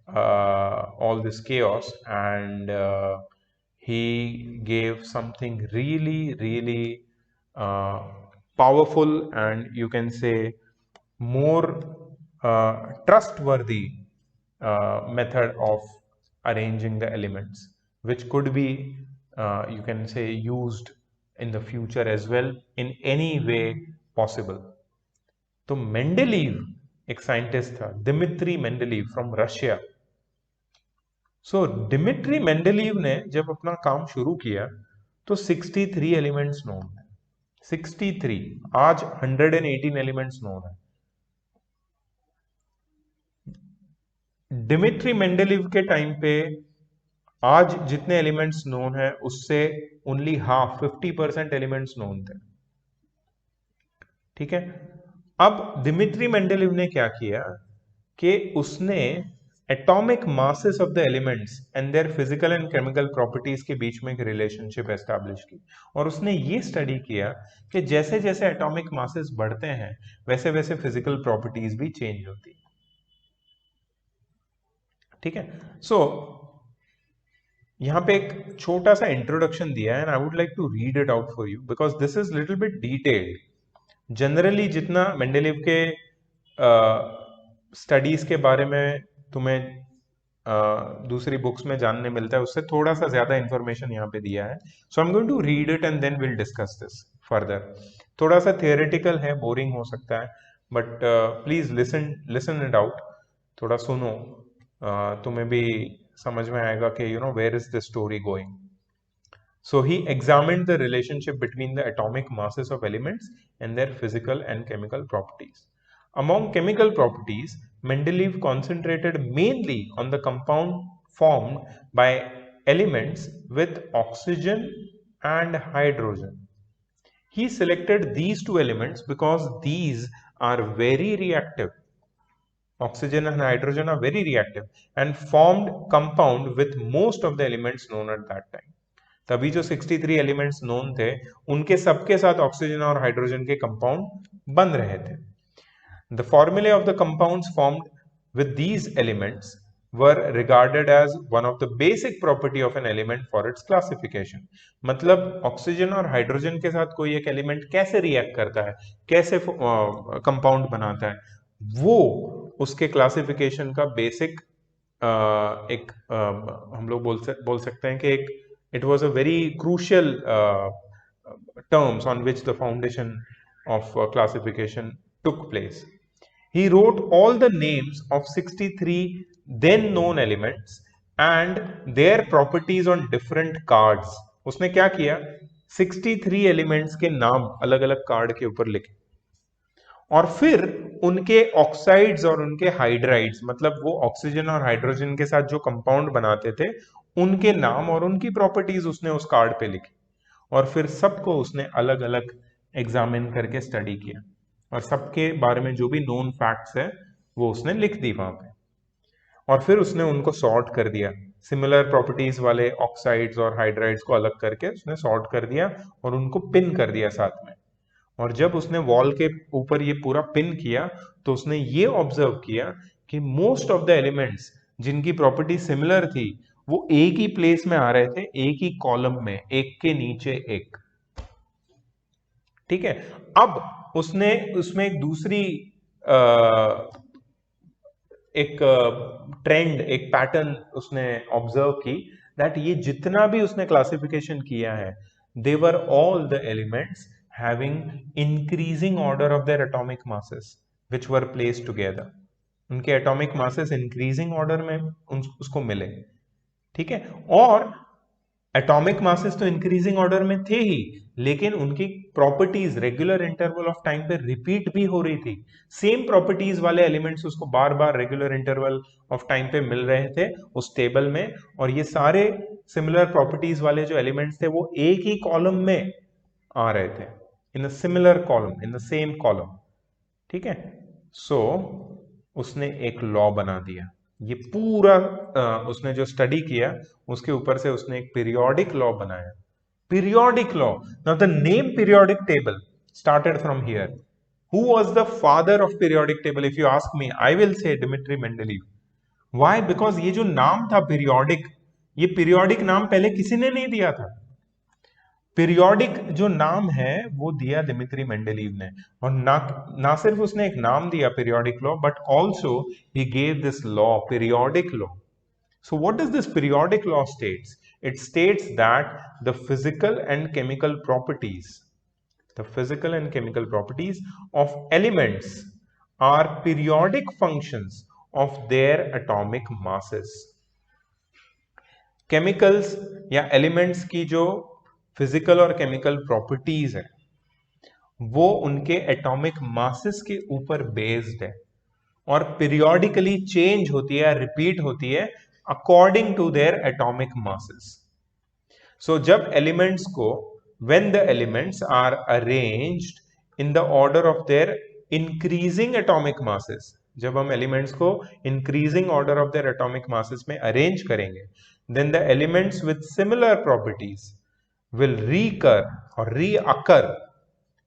all this chaos and he gave something really powerful and you can say more trustworthy method of arranging the elements, which could be you can say used in the future as well in any way possible. तो Mendeleev एक scientist था, Dmitri Mendeleev from Russia. So Dmitri Mendeleev ने जब अपना काम शुरू किया तो 63 एलिमेंट्स नोन है. 63. आज 118 एलिमेंट्स नोन है. डिमिट्री मेंडेलीव के टाइम पे आज जितने एलिमेंट्स नोन है उससे ओनली हाफ 50% एलिमेंट्स नोन थे। ठीक है, अब दिमित्री मेंडेलीव ने क्या किया कि उसने atomic masses of the elements and their physical and chemical properties के बीच में एक रिलेशनशिप एस्टैब्लिश की, और उसने ये स्टडी किया कि जैसे जैसे एटॉमिक मासेस बढ़ते हैं वैसे वैसे फिजिकल प्रॉपर्टीज भी चेंज होती है। ठीक है, सो यहां पे एक छोटा सा इंट्रोडक्शन दिया है and I would like to read it out for you because this is little bit detailed. Generally जितना मेंडेलीव के स्टडीज के बारे में तुम्हें दूसरी बुक्स में जानने मिलता है उससे थोड़ा सा ज्यादा इंफॉर्मेशन यहाँ पे दिया है। So I am going to read it and then will discuss this further. थोड़ा सा थियोरेटिकल है, बोरिंग हो सकता है, but please listen listen it out, थोड़ा सुनो, तुम्हें भी समझ में आएगा कि you know where is the story going. So he examined the relationship between the atomic masses of elements and their physical and chemical properties. Among chemical properties, Mendeleev concentrated mainly on the compound formed by elements with oxygen and hydrogen. He selected these two elements because these are very reactive. Oxygen and hydrogen are very reactive and formed compound with most of the elements known at that time. तभी जो 63 elements known थे उनके सबके साथ oxygen और hydrogen के compound बन रहे थे। The formulae of the compounds formed with these elements were regarded as one of the basic property of an element for its classification. मतलब ऑक्सीजन और हाइड्रोजन के साथ कोई एक एलिमेंट कैसे रिएक्ट करता है, कैसे कंपाउंड बनाता है, वो उसके क्लासिफिकेशन का बेसिक एक हम लोग बोल सकते हैं कि एक it was a very crucial terms on which the foundation of classification took place. He wrote all the names of 63 then known elements and their properties on different cards. उसने क्या किया, 63 एलिमेंट्स के नाम अलग अलग कार्ड के ऊपर लिखे और फिर उनके ऑक्साइड्स और उनके हाइड्राइड्स, मतलब वो ऑक्सीजन और हाइड्रोजन के साथ जो कंपाउंड बनाते थे उनके नाम और उनकी प्रॉपर्टीज उसने उस कार्ड पे लिखी और फिर सबको उसने अलग अलग एग्जामिन करके स्टडी किया और सबके बारे में जो भी नोन फैक्ट्स है वो उसने लिख दी वहां पे और फिर उसने उनको सॉर्ट कर दिया। सिमिलर प्रॉपर्टीज वाले ऑक्साइड्स और हाइड्राइड्स को अलग करके उसने सॉर्ट कर दिया और उनको पिन कर दिया साथ में। और जब उसने वॉल के ऊपर ये पूरा पिन किया तो उसने ये ऑब्जर्व किया कि मोस्ट ऑफ द एलिमेंट्स जिनकी प्रॉपर्टी सिमिलर थी वो एक ही प्लेस में आ रहे थे, एक ही कॉलम में, एक के नीचे एक। ठीक है, अब उसने उसमें एक दूसरी एक ट्रेंड, एक पैटर्न उसने ऑब्जर्व की दैट ये जितना भी उसने क्लासिफिकेशन किया है they were all the elements having increasing order of their atomic masses which were placed together. उनके एटॉमिक मासेस इंक्रीजिंग ऑर्डर में उसको मिले। ठीक है, और एटॉमिक मासेस तो इंक्रीजिंग ऑर्डर में थे ही, लेकिन उनकी properties regular interval of time पे रिपीट भी हो रही थी। सेम प्रॉपर्टीज वाले एलिमेंट्स उसको बार बार रेगुलर इंटरवल ऑफ टाइम पे मिल रहे थे उस टेबल में, और ये सारे सिमिलर प्रॉपर्टीज वाले जो एलिमेंट्स थे वो एक ही कॉलम में आ रहे थे, in a similar column, in the same column. ठीक है, सो उसने एक लॉ बना दिया। ये पूरा उसने जो स्टडी किया उसके ऊपर से उसने एक पीरियोडिक लॉ बनाया। Periodic law, now the name periodic table started from here. Who was the father of periodic table? If you ask me I will say Dmitri Mendeleev. Why? Because ये जो नाम था पीरियोडिक, ये periodic नाम पहले किसी ने नहीं दिया था। पीरियोडिक जो नाम है वो दिया दिमित्री मेंडेलीव ने, और ना सिर्फ उसने एक नाम दिया periodic law, but also he gave this law, periodic law. So what does this periodic law states? It states that the physical and chemical properties of elements are periodic functions of their atomic masses. Chemicals या elements की जो physical और chemical properties है वो उनके atomic masses के ऊपर based है और पीरियोडिकली चेंज होती है, रिपीट होती है according to their atomic masses. So जब elements को, when the elements are arranged in the order of their increasing atomic masses, जब हम elements को increasing order of their atomic masses में arrange करेंगे, then the elements with similar properties will recur or reoccur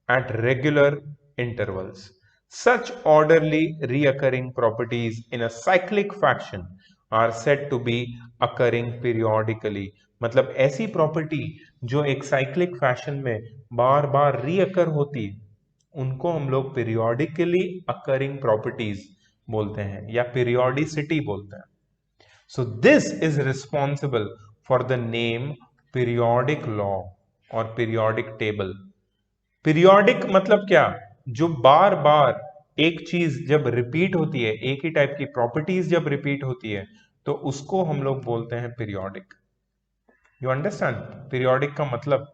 at regular intervals. Such orderly reoccurring properties in a cyclic fashion are said to be occurring periodically. मतलब ऐसी property जो एक cyclic fashion में बार बार रीअकर होती है, उनको हम लोग पीरियोडिकली अकरिंग प्रॉपर्टीज बोलते हैं या पीरियोडिसिटी बोलते हैं. So this is responsible for the name periodic law और पीरियोडिक टेबल. पीरियोडिक मतलब क्या? जो बार बार एक चीज जब रिपीट होती है, एक ही टाइप की प्रॉपर्टीज जब रिपीट होती है, तो उसको हम लोग बोलते हैं पीरियोडिक. यू अंडरस्टैंड पीरियोडिक का मतलब?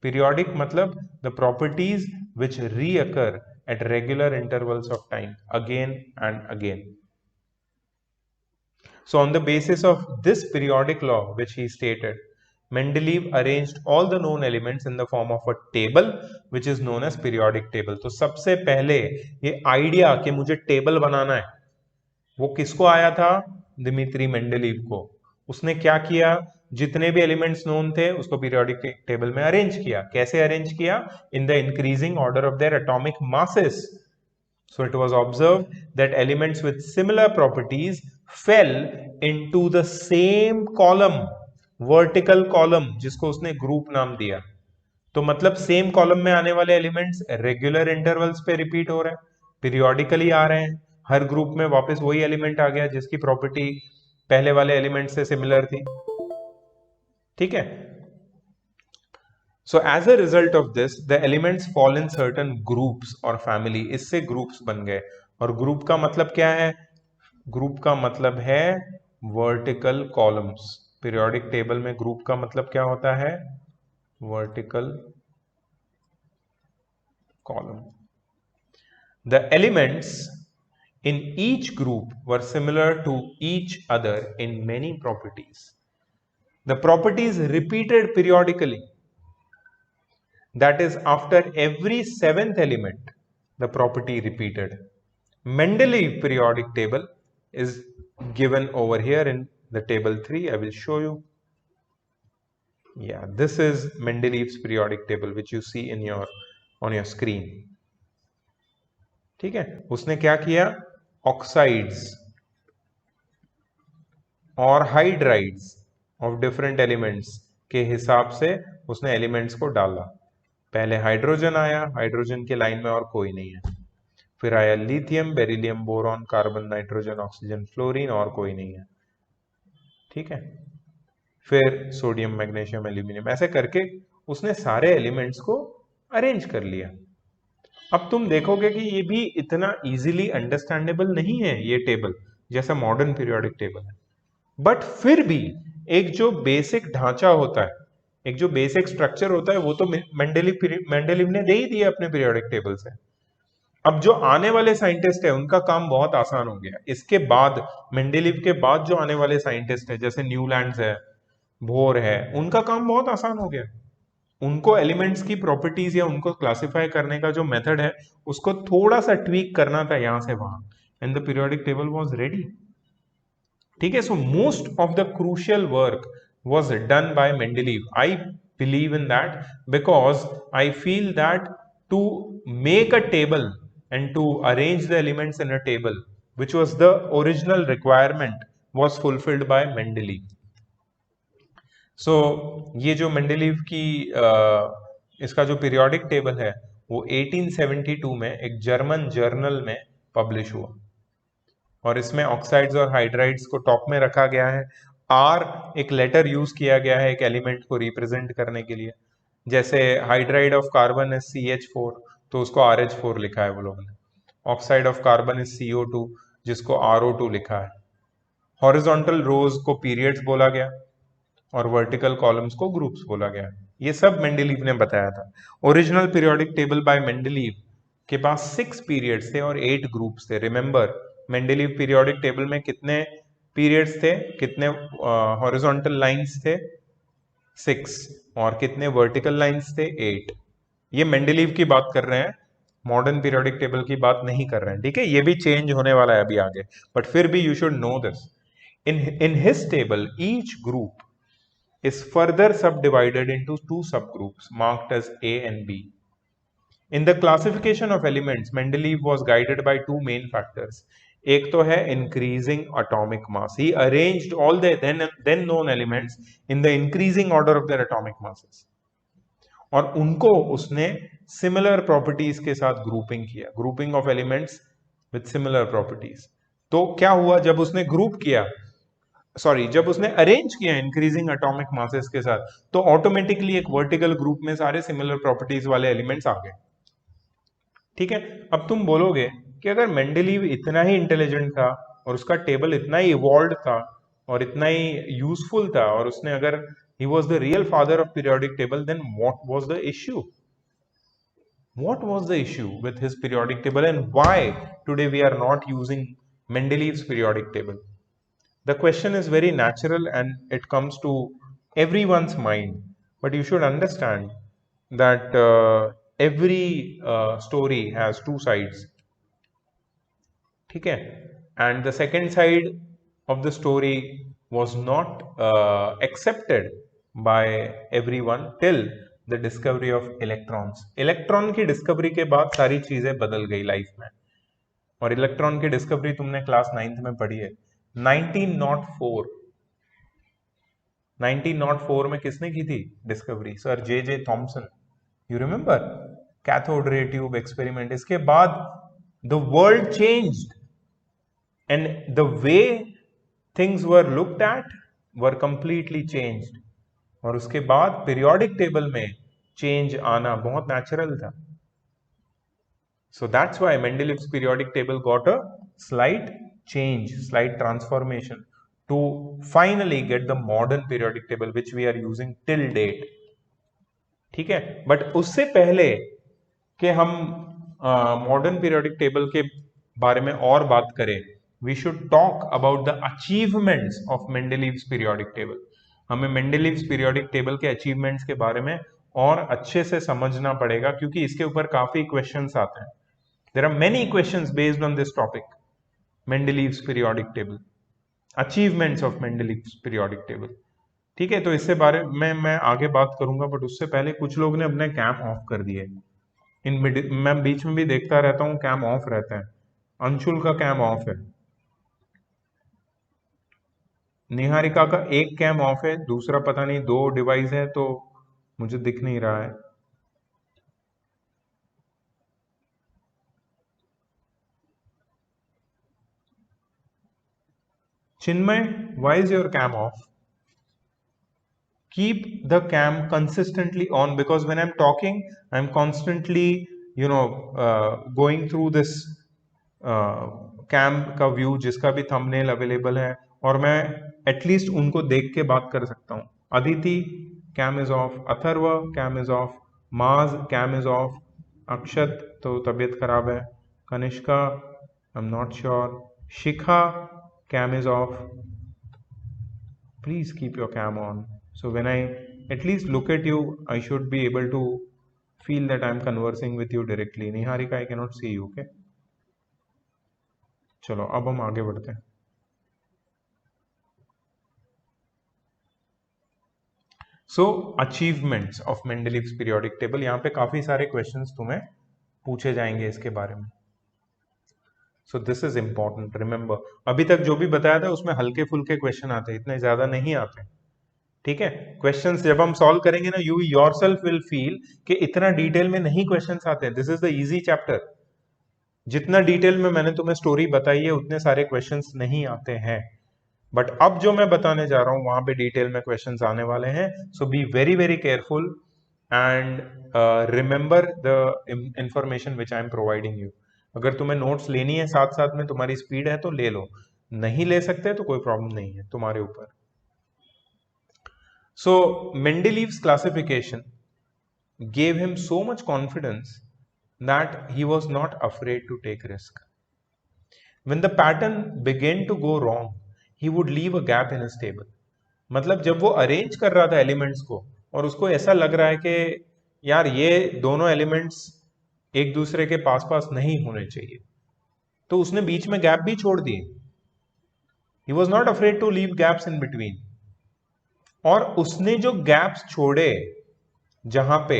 पीरियोडिक मतलब the properties which recur at regular intervals of time again and again. So on the basis of this periodic law which he stated, Mendeleev arranged all the known elements in the form of a table which is known as periodic table. तो सबसे पहले ये idea कि मुझे table बनाना है, वो किसको आया था? दिमित्री मेंडेलीव को. उसने क्या किया? जितने भी एलिमेंट्स नोन थे उसको पीरियोडिक टेबल में अरेंज किया. कैसे अरेंज किया? In the increasing order of their atomic masses. So it was observed that elements with similar properties fail into the same column, vertical column, जिसको उसने ग्रुप नाम दिया. तो मतलब सेम कॉलम में आने वाले एलिमेंट्स रेगुलर इंटरवल्स पे रिपीट हो रहे हैं, पीरियोडिकली आ रहे हैं. हर ग्रुप में वापस वही एलिमेंट आ गया जिसकी प्रॉपर्टी पहले वाले एलिमेंट से सिमिलर थी. ठीक है. So as a result of this the elements fall in certain groups और फैमिली. इससे ग्रुप्स बन गए. और ग्रुप का मतलब क्या है? ग्रुप का मतलब है वर्टिकल कॉलम्स. पीरियोडिक टेबल में ग्रुप का मतलब क्या होता है? Vertical column. The elements in each group were similar to each other in many properties. The properties repeated periodically. That is, after every seventh element, the property repeated. Mendeleev periodic table is given over here in the table 3. I will show you. Yeah, this is Mendeleev's periodic table which you see in on your screen. ठीक है. उसने क्या किया? Oxides और hydrides of different elements के हिसाब से उसने एलिमेंट्स को डाला. पहले हाइड्रोजन आया, हाइड्रोजन के लाइन में और कोई नहीं है. फिर आया lithium, beryllium, boron, carbon, nitrogen, oxygen, fluorine, और कोई नहीं है. ठीक है. फिर सोडियम, मैग्नीशियम, एल्यूमिनियम, ऐसे करके उसने सारे एलिमेंट्स को अरेंज कर लिया. अब तुम देखोगे कि ये भी इतना इजीली अंडरस्टैंडेबल नहीं है ये टेबल, जैसा मॉडर्न पीरियोडिक टेबल है. बट फिर भी एक जो बेसिक ढांचा होता है, एक जो बेसिक स्ट्रक्चर होता है, वो तो मेंडेलीव ने दे ही दिया अपने पीरियोडिक टेबल से. अब जो आने वाले साइंटिस्ट है उनका काम बहुत आसान हो गया. इसके बाद मेंडेलीव के बाद जो आने वाले साइंटिस्ट है, जैसे न्यूलैंड्स है, बोर है, उनका काम बहुत आसान हो गया. उनको एलिमेंट्स की प्रॉपर्टीज या उनको क्लासिफाई करने का जो मेथड है उसको थोड़ा सा ट्वीक करना था यहां से वहां, and the periodic table was ready. ठीक है. So most of the crucial work was done by Mendeleev. I believe in that because I feel that to make a table and to arrange the elements in a table, which was the original requirement, was fulfilled by Mendeleev. So ये जो Mendeleev की इसका जो periodic table है वो 1872 में एक German journal में पब्लिश हुआ, और इसमें ऑक्साइड्स और हाइड्राइड्स को टॉप में रखा गया है. आर एक लेटर यूज किया गया है एक एलिमेंट को रिप्रेजेंट करने के लिए. जैसे हाइड्राइड ऑफ कार्बन है CH4, तो उसको RH4 लिखा है वो लोगों ने. Oxide of carbon is CO2, जिसको RO2 लिखा है. हॉरिजॉन्टल रोज को पीरियड्स बोला गया और वर्टिकल कॉलम्स को ग्रुप्स बोला गया. ये सब मेंडेलीव ने बताया था. Original periodic table by Mendeleev के पास 6 पीरियड्स थे और 8 ग्रुप्स थे. रिमेंबर, मेंडेलीव पीरियोडिक टेबल में कितने पीरियड्स थे, कितने हॉरिजॉन्टल लाइंस थे 6, और कितने वर्टिकल लाइंस थे 8। ये मेंडेलीव की बात कर रहे हैं, मॉडर्न पीरियोडिक टेबल की बात नहीं कर रहे हैं, ठीक है। ये भी चेंज होने वाला है अभी आगे, बट फिर भी you should know this. in his table each group is further subdivided into two subgroups marked as A and B. In the classification of elements, Mendeleev was guided by two main factors. एक तो है increasing atomic mass. He arranged all the then known elements in the increasing order of their atomic masses. और उनको उसने similar properties के साथ grouping किया, grouping of elements with similar properties. तो क्या हुआ जब उसने ग्रुप किया, जब उसने अरेंज किया इंक्रीजिंग एटॉमिक मासेस के साथ, तो ऑटोमेटिकली एक वर्टिकल ग्रुप में सारे सिमिलर प्रॉपर्टीज वाले एलिमेंट्स आ गए, ठीक है। अब तुम बोलोगे कि अगर मेंडेलीव इतना ही इंटेलिजेंट था और उसका टेबल इतना ही इवॉल्व था और इतना ही यूजफुल था, और उसने अगर he was the real father of periodic table, then what was the issue? What was the issue with his periodic table, and why today we are not using Mendeleev's periodic table? The question is very natural and it comes to everyone's mind, but you should understand that every story has two sides, ठीक है। and the second side of the story was not accepted by everyone till the discovery of electrons. Electron की discovery के बाद सारी चीजें बदल गई life में, और इलेक्ट्रॉन की डिस्कवरी तुमने क्लास 9th में पढ़ी है। 1904 में किसने की थी discovery? Sir J Thomson. You remember cathode ray tube experiment. इसके बाद the world changed and the way things were looked at were completely changed, और उसके बाद पीरियोडिक टेबल में चेंज आना बहुत नेचुरल था। so that's why Mendeleev's periodic table got a slight change, slight transformation to finally get the modern periodic table which we are using till date, ठीक है। But उससे पहले कि हम मॉडर्न पीरियोडिक टेबल के बारे में और बात करें, we should talk about the achievements of Mendeleev's periodic table. हमें Mendeleev's periodic table के achievements के बारे में और अच्छे से समझना पड़ेगा, क्योंकि इसके ऊपर काफी क्वेश्चंस आते हैं। There are many questions based on this topic, Mendeleev's periodic table, achievements of Mendeleev's periodic table, ठीक है। तो इससे बारे में मैं आगे बात करूंगा, बट उससे पहले कुछ लोग ने अपने कैम ऑफ कर दिए। मैं बीच में भी देखता रहता हूँ कैम ऑफ रहता है। अंशुल का कैम ऑफ है, निहारिका का एक कैम ऑफ है, दूसरा पता नहीं, दो डिवाइस है तो मुझे दिख नहीं रहा है। चिन्मय, why is your cam off? Keep the cam consistently on, because when I'm talking I'm constantly going through this cam का व्यू, जिसका भी थंबनेल अवेलेबल है, और मैं एटलीस्ट उनको देख के बात कर सकता हूँ। Aditi cam is off, Atharv cam is off, Maaz cam is off, Akshat तो तबीयत खराब है, Kanishka I am not sure, Shikha cam is off. Please keep your cam on, so when I at least look at you I should be able to feel that I am conversing with you directly. Niharika, I cannot see you, okay? चलो अब हम आगे बढ़ते हैं। सो achievements of मेंडेलीव्स periodic table, यहाँ पे काफी सारे क्वेश्चंस तुम्हें पूछे जाएंगे इसके बारे में। So this is important, remember. अभी तक जो भी बताया था उसमें हल्के फुल्के क्वेश्चन आते हैं, इतने ज्यादा नहीं आते, ठीक है। क्वेश्चंस जब हम सॉल्व करेंगे ना, यू योरसेल्फ विल फील कि इतना डिटेल में नहीं क्वेश्चंस आते हैं। This is the easy chapter. जितना डिटेल में मैंने तुम्हें स्टोरी बताई है उतने सारे क्वेश्चंस नहीं आते हैं, बट अब जो मैं बताने जा रहा हूं वहां पे डिटेल में क्वेश्चंस आने वाले हैं। So be very very careful and remember the information which I am providing you. अगर तुम्हें नोट्स लेनी है साथ साथ में, तुम्हारी स्पीड है तो ले लो, नहीं ले सकते तो कोई प्रॉब्लम नहीं है, तुम्हारे ऊपर। सो Mendeleev's classification gave him so much confidence that he was not afraid to take risk. When the pattern began to go wrong, he would leave a gap in his table. मतलब जब वो arrange कर रहा था elements को और उसको ऐसा लग रहा है कि यार ये दोनों एलिमेंट्स एक दूसरे के पास पास नहीं होने चाहिए, तो उसने बीच में गैप भी छोड़ दिए. He was not afraid to leave gaps in between. और उसने जो गैप्स छोड़े जहां पे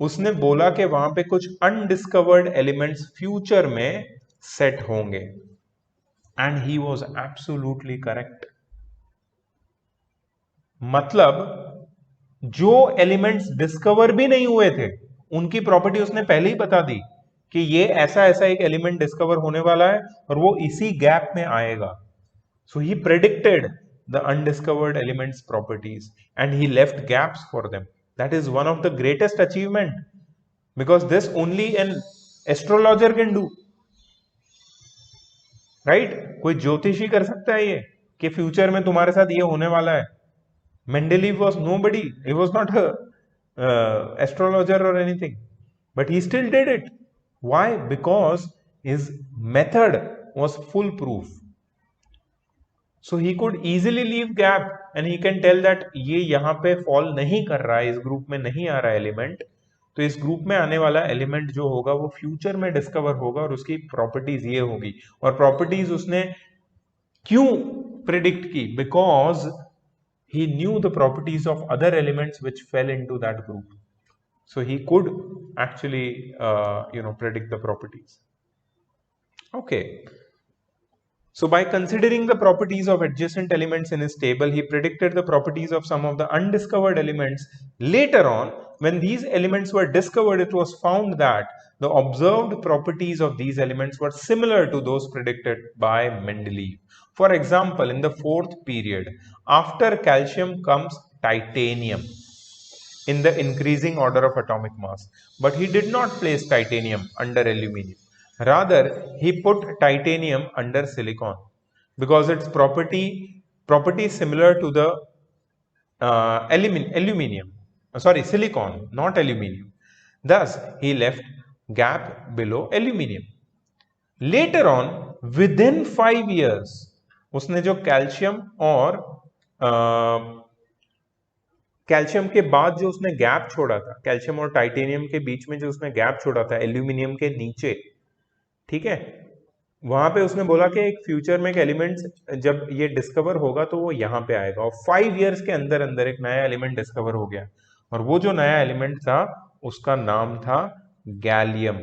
उसने बोला कि वहां पे कुछ अनडिस्कवर्ड एलिमेंट्स फ्यूचर में सेट होंगे, and he was absolutely correct. मतलब जो एलिमेंट्स डिस्कवर भी नहीं हुए थे उनकी प्रॉपर्टी उसने पहले ही बता दी कि ये ऐसा ऐसा एक एलिमेंट डिस्कवर होने वाला है और वो इसी गैप में आएगा. So he predicted the undiscovered elements properties and he left gaps for them. That is one of the greatest achievement, because this only an astrologer can do, right? कोई ज्योतिषी कर सकता है ये कि फ्यूचर में तुम्हारे साथ ये होने वाला है. Mendeleev was nobody. He was not a astrologer or anything, but he still did it. Why? Because his method was foolproof. So he could easily leave gap and he can tell that ये यहाँ पे fall नहीं कर रहा है, इस group में नहीं आ रहा है एलिमेंट, तो इस ग्रुप में आने वाला एलिमेंट जो होगा वो फ्यूचर में डिस्कवर होगा और उसकी प्रॉपर्टीज ये होगी. और प्रॉपर्टीज उसने क्यों प्रिडिक्ट की? Because he knew the properties of other elements which fell into that group. So he could actually predict the properties. Okay. So by considering the properties of adjacent elements in his table, he predicted the properties of some of the undiscovered elements. Later on, when these elements were discovered, it was found that the observed properties of these elements were similar to those predicted by Mendeleev. For example, in the fourth period, after calcium comes titanium in the increasing order of atomic mass. But he did not place titanium under aluminium. Rather, he put titanium under silicon because its property is similar to the silicon, not aluminium. Thus, he left gap below aluminium. Later on, within 5 years, उसने जो calcium और calcium के बाद जो उसने gap छोड़ा था, calcium और टाइटेनियम के बीच में जो उसने गैप छोड़ा था एल्यूमिनियम के नीचे, ठीक है, वहां पे उसने बोला कि एक फ्यूचर में एक एलिमेंट जब ये डिस्कवर होगा तो वो यहाँ पे आएगा. और 5 इयर्स के अंदर अंदर एक नया एलिमेंट डिस्कवर हो गया और वो जो नया एलिमेंट था उसका नाम था gallium.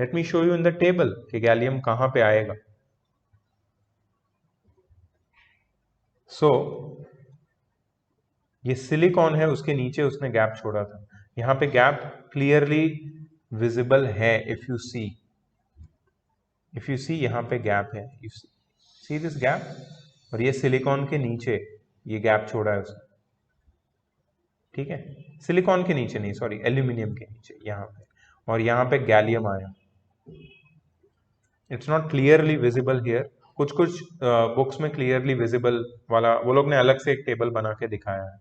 Let me show you in the table कि गैलियम कहां पे आएगा. सो ये सिलिकॉन है, उसके नीचे उसने गैप छोड़ा था. यहां पे गैप क्लियरली विजिबल है. इफ यू सी यहां पे गैप है, यू सी दिस गैप. और ये सिलिकॉन के नीचे ये गैप छोड़ा है उसने, ठीक है, सिलिकॉन के नीचे नहीं, सॉरी, एल्यूमिनियम के नीचे यहां पे. और यहां पे गैलियम आया. It's not clearly visible here. कुछ बुक्स में क्लियरली विजिबल वाला वो लोग ने अलग से एक टेबल बना के दिखाया है,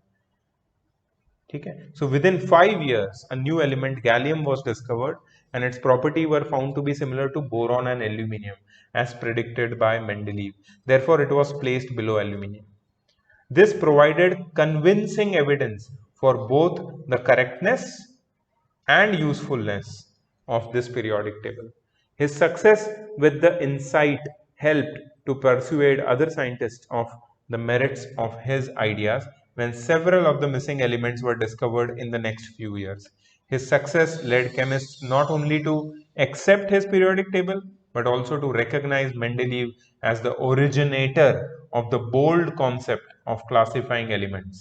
ठीक है. So with in 5 years a new element gallium was discovered and its property were found to be similar to boron and aluminium as predicted by Mendeleev. Therefore it was placed below aluminium. This provided convincing evidence for both the correctness and usefulness of this periodic table. His success with the insight helped to persuade other scientists of the merits of his ideas when several of the missing elements were discovered in the next few years. His success led chemists not only to accept his periodic table but also to recognize Mendeleev as the originator of the bold concept of classifying elements.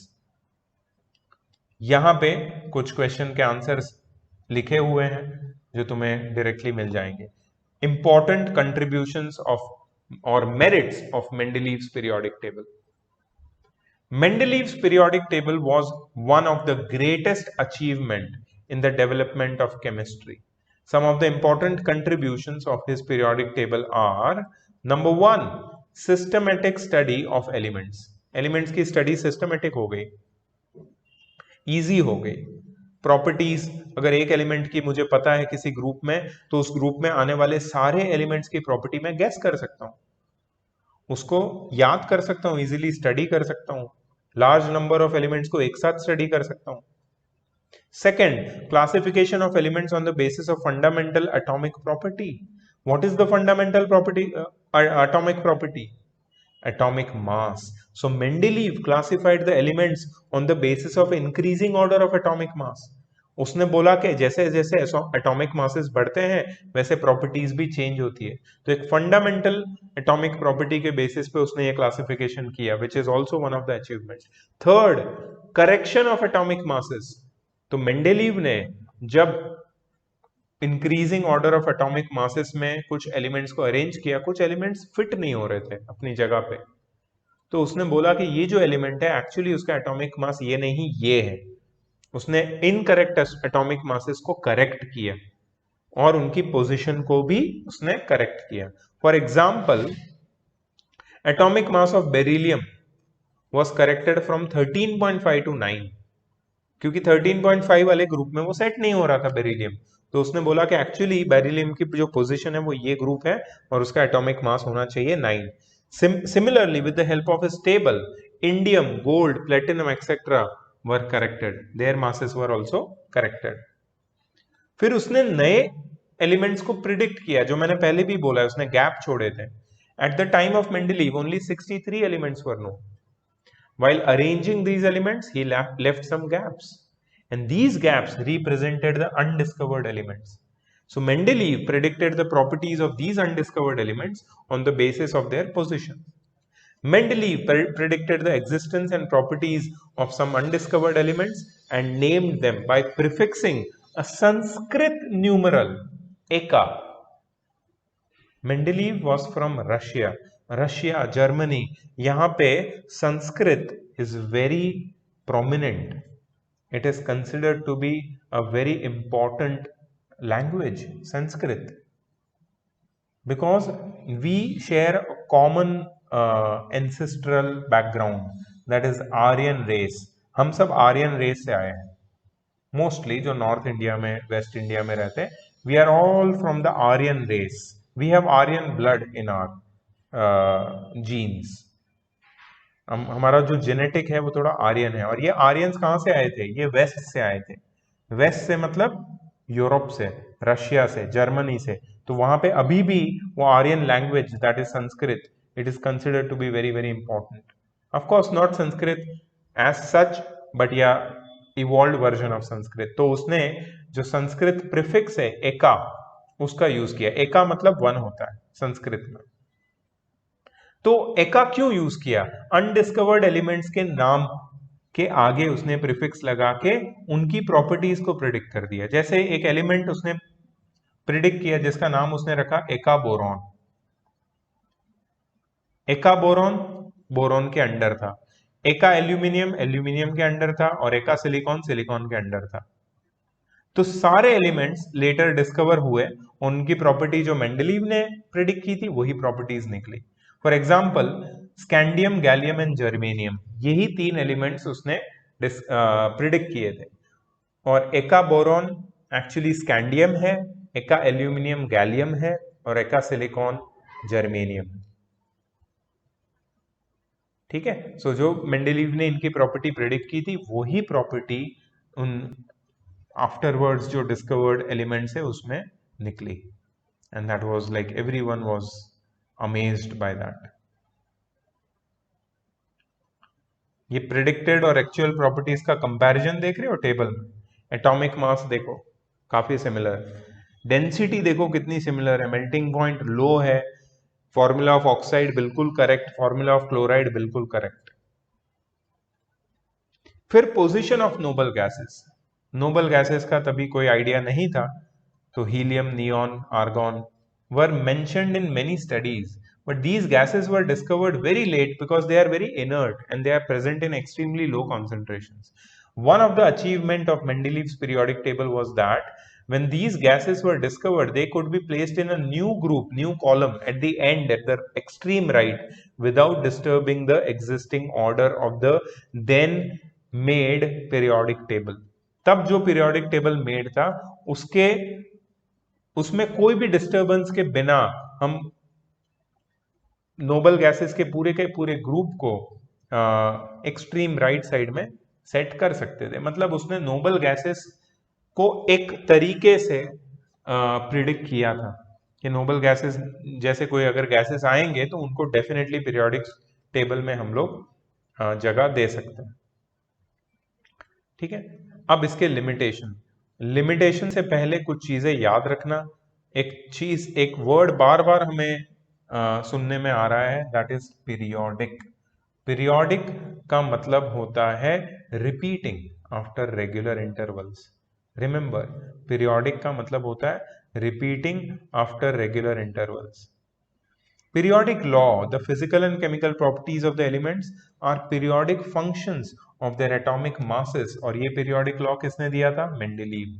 यहां पे कुछ question के answers लिखे हुए हैं जो तुम्हें directly मिल जाएंगे. Important contributions of or merits of Mendeleev's periodic table. Mendeleev's periodic table was one of the greatest achievement in the development of chemistry. Some of the important contributions of his periodic table are: number 1, systematic study of elements. Elements की study systematic हो गई, easy हो गई. Properties, अगर एक element की मुझे पता है किसी ग्रुप में, तो उस ग्रुप में आने वाले सारे एलिमेंट्स की प्रॉपर्टी मैं गेस कर सकता हूं. उसको याद कर सकता हूं, इजीली स्टडी कर सकता हूं, लार्ज नंबर ऑफ एलिमेंट्स को एक साथ स्टडी कर सकता हूं. Second, classification of elements on the basis of fundamental atomic property. What is the fundamental property, atomic property? Atomic mass. So Mendeleev classified the elements on the basis of increasing order of atomic mass. उसने बोला कि जैसे जैसे atomic masses बढ़ते हैं वैसे properties भी change होती है. तो एक फंडामेंटल एटॉमिक प्रॉपर्टी के बेसिस पे उसने ये क्लासिफिकेशन किया, which is also one of the achievements. Third, correction of atomic masses. तो मेंडेलीव ने जब increasing order of atomic masses में कुछ एलिमेंट्स को अरेंज किया, कुछ एलिमेंट्स फिट नहीं हो रहे थे अपनी जगह पे, तो उसने बोला कि ये जो एलिमेंट है एक्चुअली उसका एटॉमिक मास ये नहीं ये है. उसने इनकरेक्ट एटॉमिक मासेस को करेक्ट किया और उनकी पोजीशन को भी उसने करेक्ट किया. For example, atomic mass of beryllium was corrected from 13.5 to 9, क्योंकि 13.5 वाले ग्रुप में वो सेट नहीं हो रहा था बेरिलियम. तो उसने बोला कि एक्चुअली बेरिलियम की जो पोजीशन है वो ये ग्रुप है और उसका एटॉमिक मास होना चाहिए 9. Similarly, with the help of his table, indium, gold, platinum, etc. were corrected. Their masses were also corrected. फिर उसने नए एलिमेंट्स को प्रिडिक्ट किया, जो मैंने पहले भी बोला है, उसने गैप छोड़े थे. At the time of Mendeleev, only 63 elements were known. While arranging these elements, he left some gaps, and these gaps represented the undiscovered elements. So Mendeleev predicted the properties of these undiscovered elements on the basis of their position. Mendeleev predicted the existence and properties of some undiscovered elements and named them by prefixing a Sanskrit numeral, Eka. Mendeleev was from Russia, Germany. यहाँ पे Sanskrit is very prominent. It is considered to be a very important language, Sanskrit, because we share a common ancestral background, that is Aryan race. हम सब Aryan race से आए हैं, mostly जो north India में, west India में रहते हैं. We are all from the Aryan race. We have Aryan blood in our genes. हमारा जो जेनेटिक है वो थोड़ा आर्यन है. और ये आर्यंस कहाँ से आए थे? ये वेस्ट से आए थे. वेस्ट से मतलब यूरोप से, रशिया से, जर्मनी से. तो वहां पे अभी भी वो Aryan language, that is Sanskrit, it is considered to be very very important. Of course not Sanskrit as such, but या इवॉल्व वर्जन ऑफ संस्कृत. तो उसने जो संस्कृत प्रीफिक्स है एका, उसका यूज किया. एका मतलब 1 होता है संस्कृत में. तो एका क्यों यूज किया? अनडिस्कवर्ड एलिमेंट्स के नाम के आगे उसने प्रीफिक्स लगा के उनकी प्रॉपर्टीज को प्रिडिक्ट कर दिया. जैसे एक एलिमेंट उसने प्रिडिक्ट किया जिसका नाम उसने रखा एका बोरॉन. एका बोरॉन बोरॉन के अंडर था, एका एल्यूमिनियम एल्यूमिनियम के अंडर था, और एका सिलिकॉन सिलिकॉन के अंडर था. तो सारे एलिमेंट्स लेटर डिस्कवर हुए, उनकी प्रॉपर्टी जो मेंडलीव ने प्रिडिक्ट की थी वही प्रॉपर्टीज निकली. For example, scandium, gallium and germanium, यही 3 एलिमेंट्स उसने प्रिडिक्ट किए थे. और एका बोरॉन एक्चुअली स्कैंडियम है, एका एल्यूमिनियम गैलियम है, और एका सिलिकॉन जर्मेनियम. ठीक है. सो जो मेंडलीव ने इनकी प्रॉपर्टी प्रिडिक्ट की थी वही प्रॉपर्टी उन आफ्टरवर्ड्स जो डिस्कवर्ड एलिमेंट्स है उसमें निकली. And that was like everyone was amazed by that. ये प्रिडिक्टेड और एक्चुअल प्रॉपर्टीज का कंपैरिजन देख रहे हो टेबल में. एटॉमिक मास देखो काफी सिमिलर, डेंसिटी देखो कितनी सिमिलर है, मेल्टिंग पॉइंट लो है, फॉर्मूला ऑफ ऑक्साइड बिल्कुल करेक्ट, फॉर्मूला ऑफ क्लोराइड बिल्कुल करेक्ट. फिर position of noble gases. Noble gases का तभी कोई आइडिया नहीं था, तो helium, neon, argon were mentioned in many studies, but these gases were discovered very late because they are very inert and they are present in extremely low concentrations. One of the achievement of Mendeleev's periodic table was that when these gases were discovered, they could be placed in a new group, new column at the end, at the extreme right, without disturbing the existing order of the then made periodic table. तब जो periodic table made था उसमें कोई भी disturbance के बिना हम noble gases के पूरे ग्रुप को एक्सट्रीम राइट साइड में सेट कर सकते थे। मतलब उसने नोबल गैसेस को एक तरीके से प्रिडिक्ट किया था कि नोबल गैसेस जैसे कोई अगर गैसेस आएंगे तो उनको डेफिनेटली पीरियोडिक टेबल में हम लोग जगह दे सकते हैं। ठीक है, अब इसके लिमिटेशन से पहले कुछ चीजें याद रखना। एक वर्ड बार बार हमें सुनने में आ रहा है, दैट इज पीरियोडिक। पीरियोडिक का मतलब होता है repeating after regular intervals. Remember, periodic का मतलब होता है repeating after regular intervals. Periodic law, the physical and chemical properties of the elements are periodic functions of their atomic masses। और ये periodic law किसने दिया था? मेंडेलीव।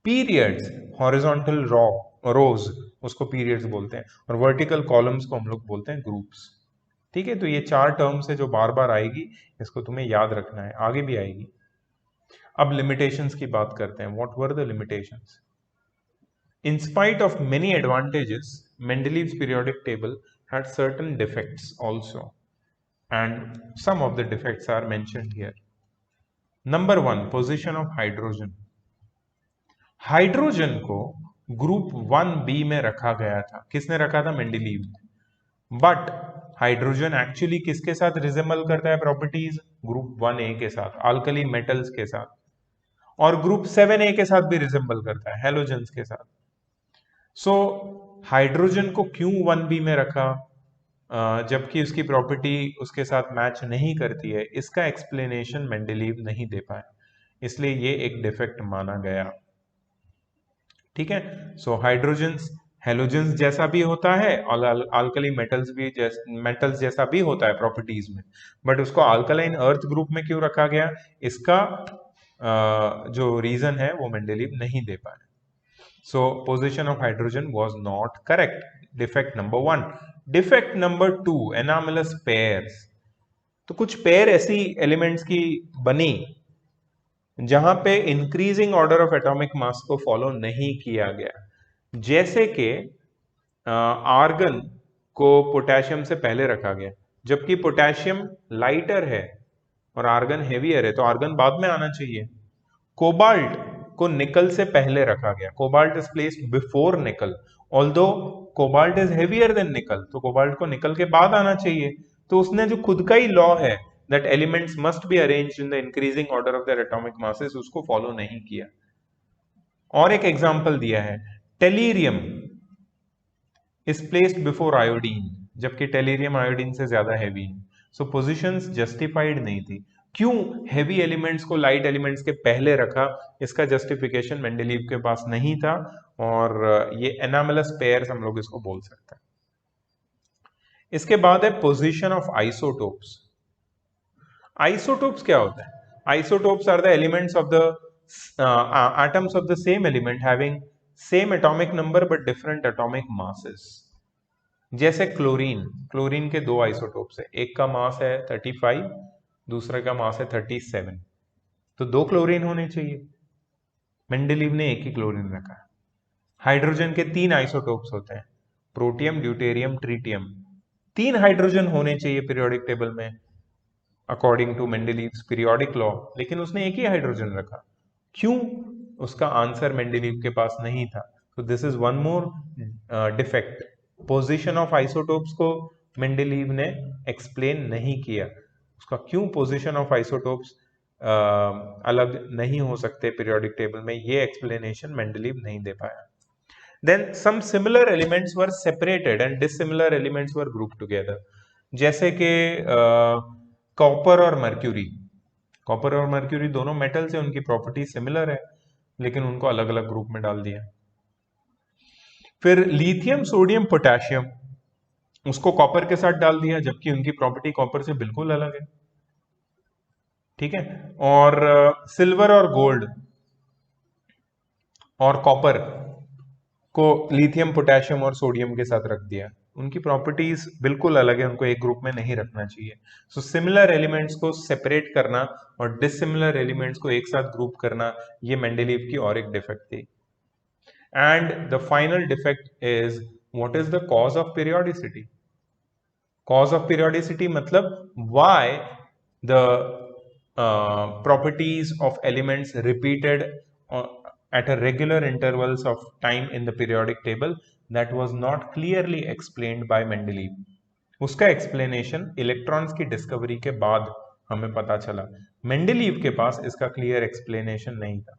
Periods, horizontal rows, उसको periods बोलते हैं, और vertical columns को हम लोग बोलते हैं groups। ठीक है, तो ये 4 टर्म्स है जो बार बार आएगी, इसको तुम्हें याद रखना है, आगे भी आएगी। अब limitations की बात करते हैं। What were the limitations? In spite of many advantages, Mendeleev's periodic table had certain defects also, and some of the defects are mentioned here. Number 1, position of hydrogen. Hydrogen को ग्रुप 1b में रखा गया था। किसने रखा था? Mendeleev ने। But hydrogen actually किसके साथ रिजेंबल करता है प्रॉपर्टीज? ग्रुप 1a के साथ, अल्कली मेटल्स के साथ, और ग्रुप 7a के साथ भी रिजेंबल करता है, हेलोजेंस के साथ। सो हाइड्रोजन को क्यों 1b में रखा जबकि उसकी प्रॉपर्टी उसके साथ मैच नहीं करती है? इसका एक्सप्लेनेशन मेंडेलीव नहीं दे पाए, इसलिए ये एक डिफेक्ट माना गया। ठीक है, सो हाइड्रोजन्स हेलोजेंस जैसा भी होता है और अल्कली मेटल्स जैसा भी होता है प्रॉपर्टीज में, बट उसको अल्कलाइन अर्थ ग्रुप में क्यों रखा गया? इसका जो रीजन है वो मेंडेलीव नहीं दे पाए। So position of hydrogen was not correct. Defect number 1. Defect number 2, anomalous pairs. तो कुछ पेयर ऐसी एलिमेंट्स की बनी जहां पे increasing order of atomic mass को फॉलो नहीं किया गया। जैसे कि आर्गन को पोटेशियम से पहले रखा गया, जबकि पोटेशियम लाइटर है और आर्गन हेवियर है, तो आर्गन बाद में आना चाहिए। कोबाल्ट को निकल से पहले रखा गया, cobalt is placed before nickel, although cobalt is heavier than nickel, तो कोबाल्ट को निकल के बाद आना चाहिए। तो उसने जो खुद का ही लॉ है that elements must be arranged in the increasing order of their atomic masses, उसको फॉलो नहीं किया। और एक एग्जांपल दिया है, टेलीरियम इज प्लेस्ड बिफोर आयोडीन, जबकि टेलीरियम आयोडीन से ज्यादा हैवी है। सो पोजीशंस जस्टिफाइड नहीं थी। क्यों हैवी एलिमेंट्स को लाइट एलिमेंट्स के पहले रखा, इसका जस्टिफिकेशन मेंडेलीव के पास नहीं था, और ये एनामलस पेयर्स हम लोग इसको बोल सकते हैं। इसके बाद है पोजीशन ऑफ आइसोटोप्स। आइसोटोप्स क्या होता है? Isotopes are the elements of the atoms of the same element having same atomic number but different atomic masses। जैसे क्लोरीन के 2 आइसोटोप्स है, एक का मास है 35, दूसरे का मास है 37, तो 2 क्लोरीन होने चाहिए, मेंडेलीव ने एक ही क्लोरीन रखा है। हाइड्रोजन के 3 आइसोटोप्स होते हैं, प्रोटियम, ड्यूटेरियम, ट्रीटियम, 3 हाइड्रोजन होने चाहिए पीरियोडिक टेबल में अकॉर्डिंग टू मेंडेलीव्स पीरियोडिक लॉ, लेकिन उसने एक ही हाइड्रोजन रखा। क्यों? उसका आंसर मेंडेलीव के पास नहीं था। तो this is one more defect. Position of isotopes को मेंडेलीव ने एक्सप्लेन नहीं किया, उसका क्यों पोजीशन ऑफ आइसोटोप्स अलग नहीं हो सकते पीरियोडिक टेबल में, ये एक्सप्लेनेशन मेंडेलीव नहीं दे पाया। Then some similar elements were separated and dissimilar elements were group together, जैसे कि कॉपर और मर्क्यूरी। कॉपर और मर्क्यूरी दोनों मेटल्स हैं, उनकी प्रॉपर्टी सिमिलर है, लेकिन उनको अलग अलग ग्रुप में डाल दिया। फिर लिथियम, सोडियम, पोटेशियम, उसको कॉपर के साथ डाल दिया, जबकि उनकी प्रॉपर्टी कॉपर से बिल्कुल अलग है। ठीक है, और सिल्वर और गोल्ड और कॉपर को लिथियम, पोटेशियम और सोडियम के साथ रख दिया, उनकी प्रॉपर्टीज बिल्कुल अलग है, उनको एक ग्रुप में नहीं रखना चाहिए। सो सिमिलर एलिमेंट्स को सेपरेट करना और डिसिमिलर एलिमेंट्स को एक साथ ग्रुप करना, ये मेंडेलीव की और एक डिफेक्ट थी। And the final defect is, what is the cause of periodicity? Cause of periodicity मतलब why the properties of elements repeated at a regular intervals of time in the periodic table that was not clearly explained by Mendeleev. उसका explanation electrons की discovery के बाद हमें पता चला. Mendeleev के पास इसका क्लियर एक्सप्लेनेशन नहीं था.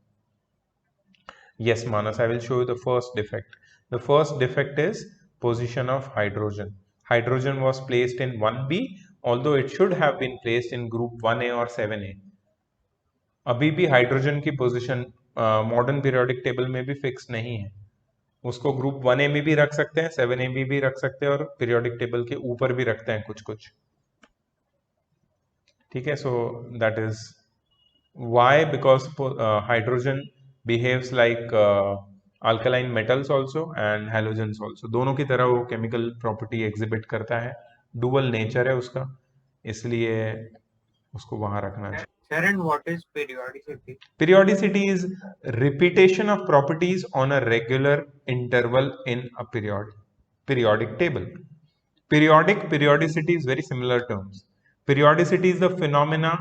Yes, Manas, I will show you the first defect. The first defect is position of hydrogen. Hydrogen was placed in 1b, although it should have been placed in group 1a or 7a. अभी भी hydrogen की position modern periodic table में भी fix नहीं है. उसको group 1a में भी रख सकते हैं, 7a में भी रख सकते हैं और पीरियोडिक टेबल के ऊपर भी रखते हैं कुछ कुछ. ठीक है. So that is why, because hydrogen behaves like alkaline metals also and halogens also. दोनों की तरह वो केमिकल प्रॉपर्टी एग्जिबिट करता है. डुअल नेचर है उसका, इसलिए उसको वहां रखना चाहिए. Sir, and what is periodicity? Periodicity is repetition of properties on a regular interval in a periodic table. Periodicity is very similar terms. Periodicity is the phenomena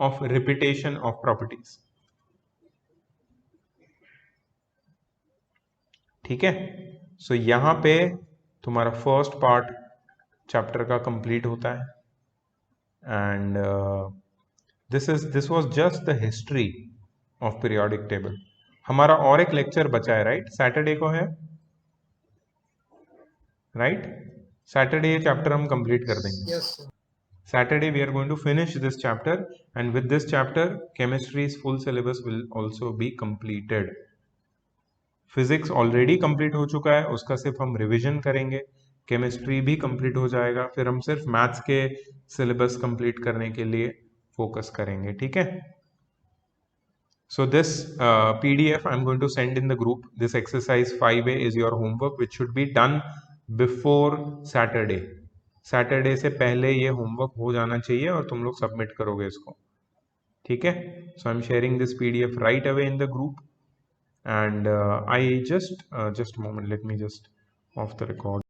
of repetition of properties. ठीक है. सो यहां पे तुम्हारा first part chapter का complete होता है. And this was just the history of periodic table. हमारा और एक लेक्चर बचा है, राइट? सैटरडे को है, राइट? सैटरडे ये चैप्टर हम कंप्लीट कर देंगे. Yes, sir. Saturday we are going to finish this chapter, and with this chapter chemistry's full syllabus will also be completed. Physics already complete हो चुका है, उसका सिर्फ हम रिवीजन करेंगे. केमिस्ट्री भी कंप्लीट हो जाएगा, फिर हम सिर्फ मैथ्स के सिलेबस कंप्लीट करने के लिए फोकस करेंगे. ठीक है. So this PDF I am going to send in the group. This exercise 5A is your homework which should be done before Saturday. Saturday से पहले ये होमवर्क हो जाना चाहिए और तुम लोग सबमिट करोगे इसको. ठीक है. So I am sharing this PDF right away in the group. And I just a moment, let me just off the record.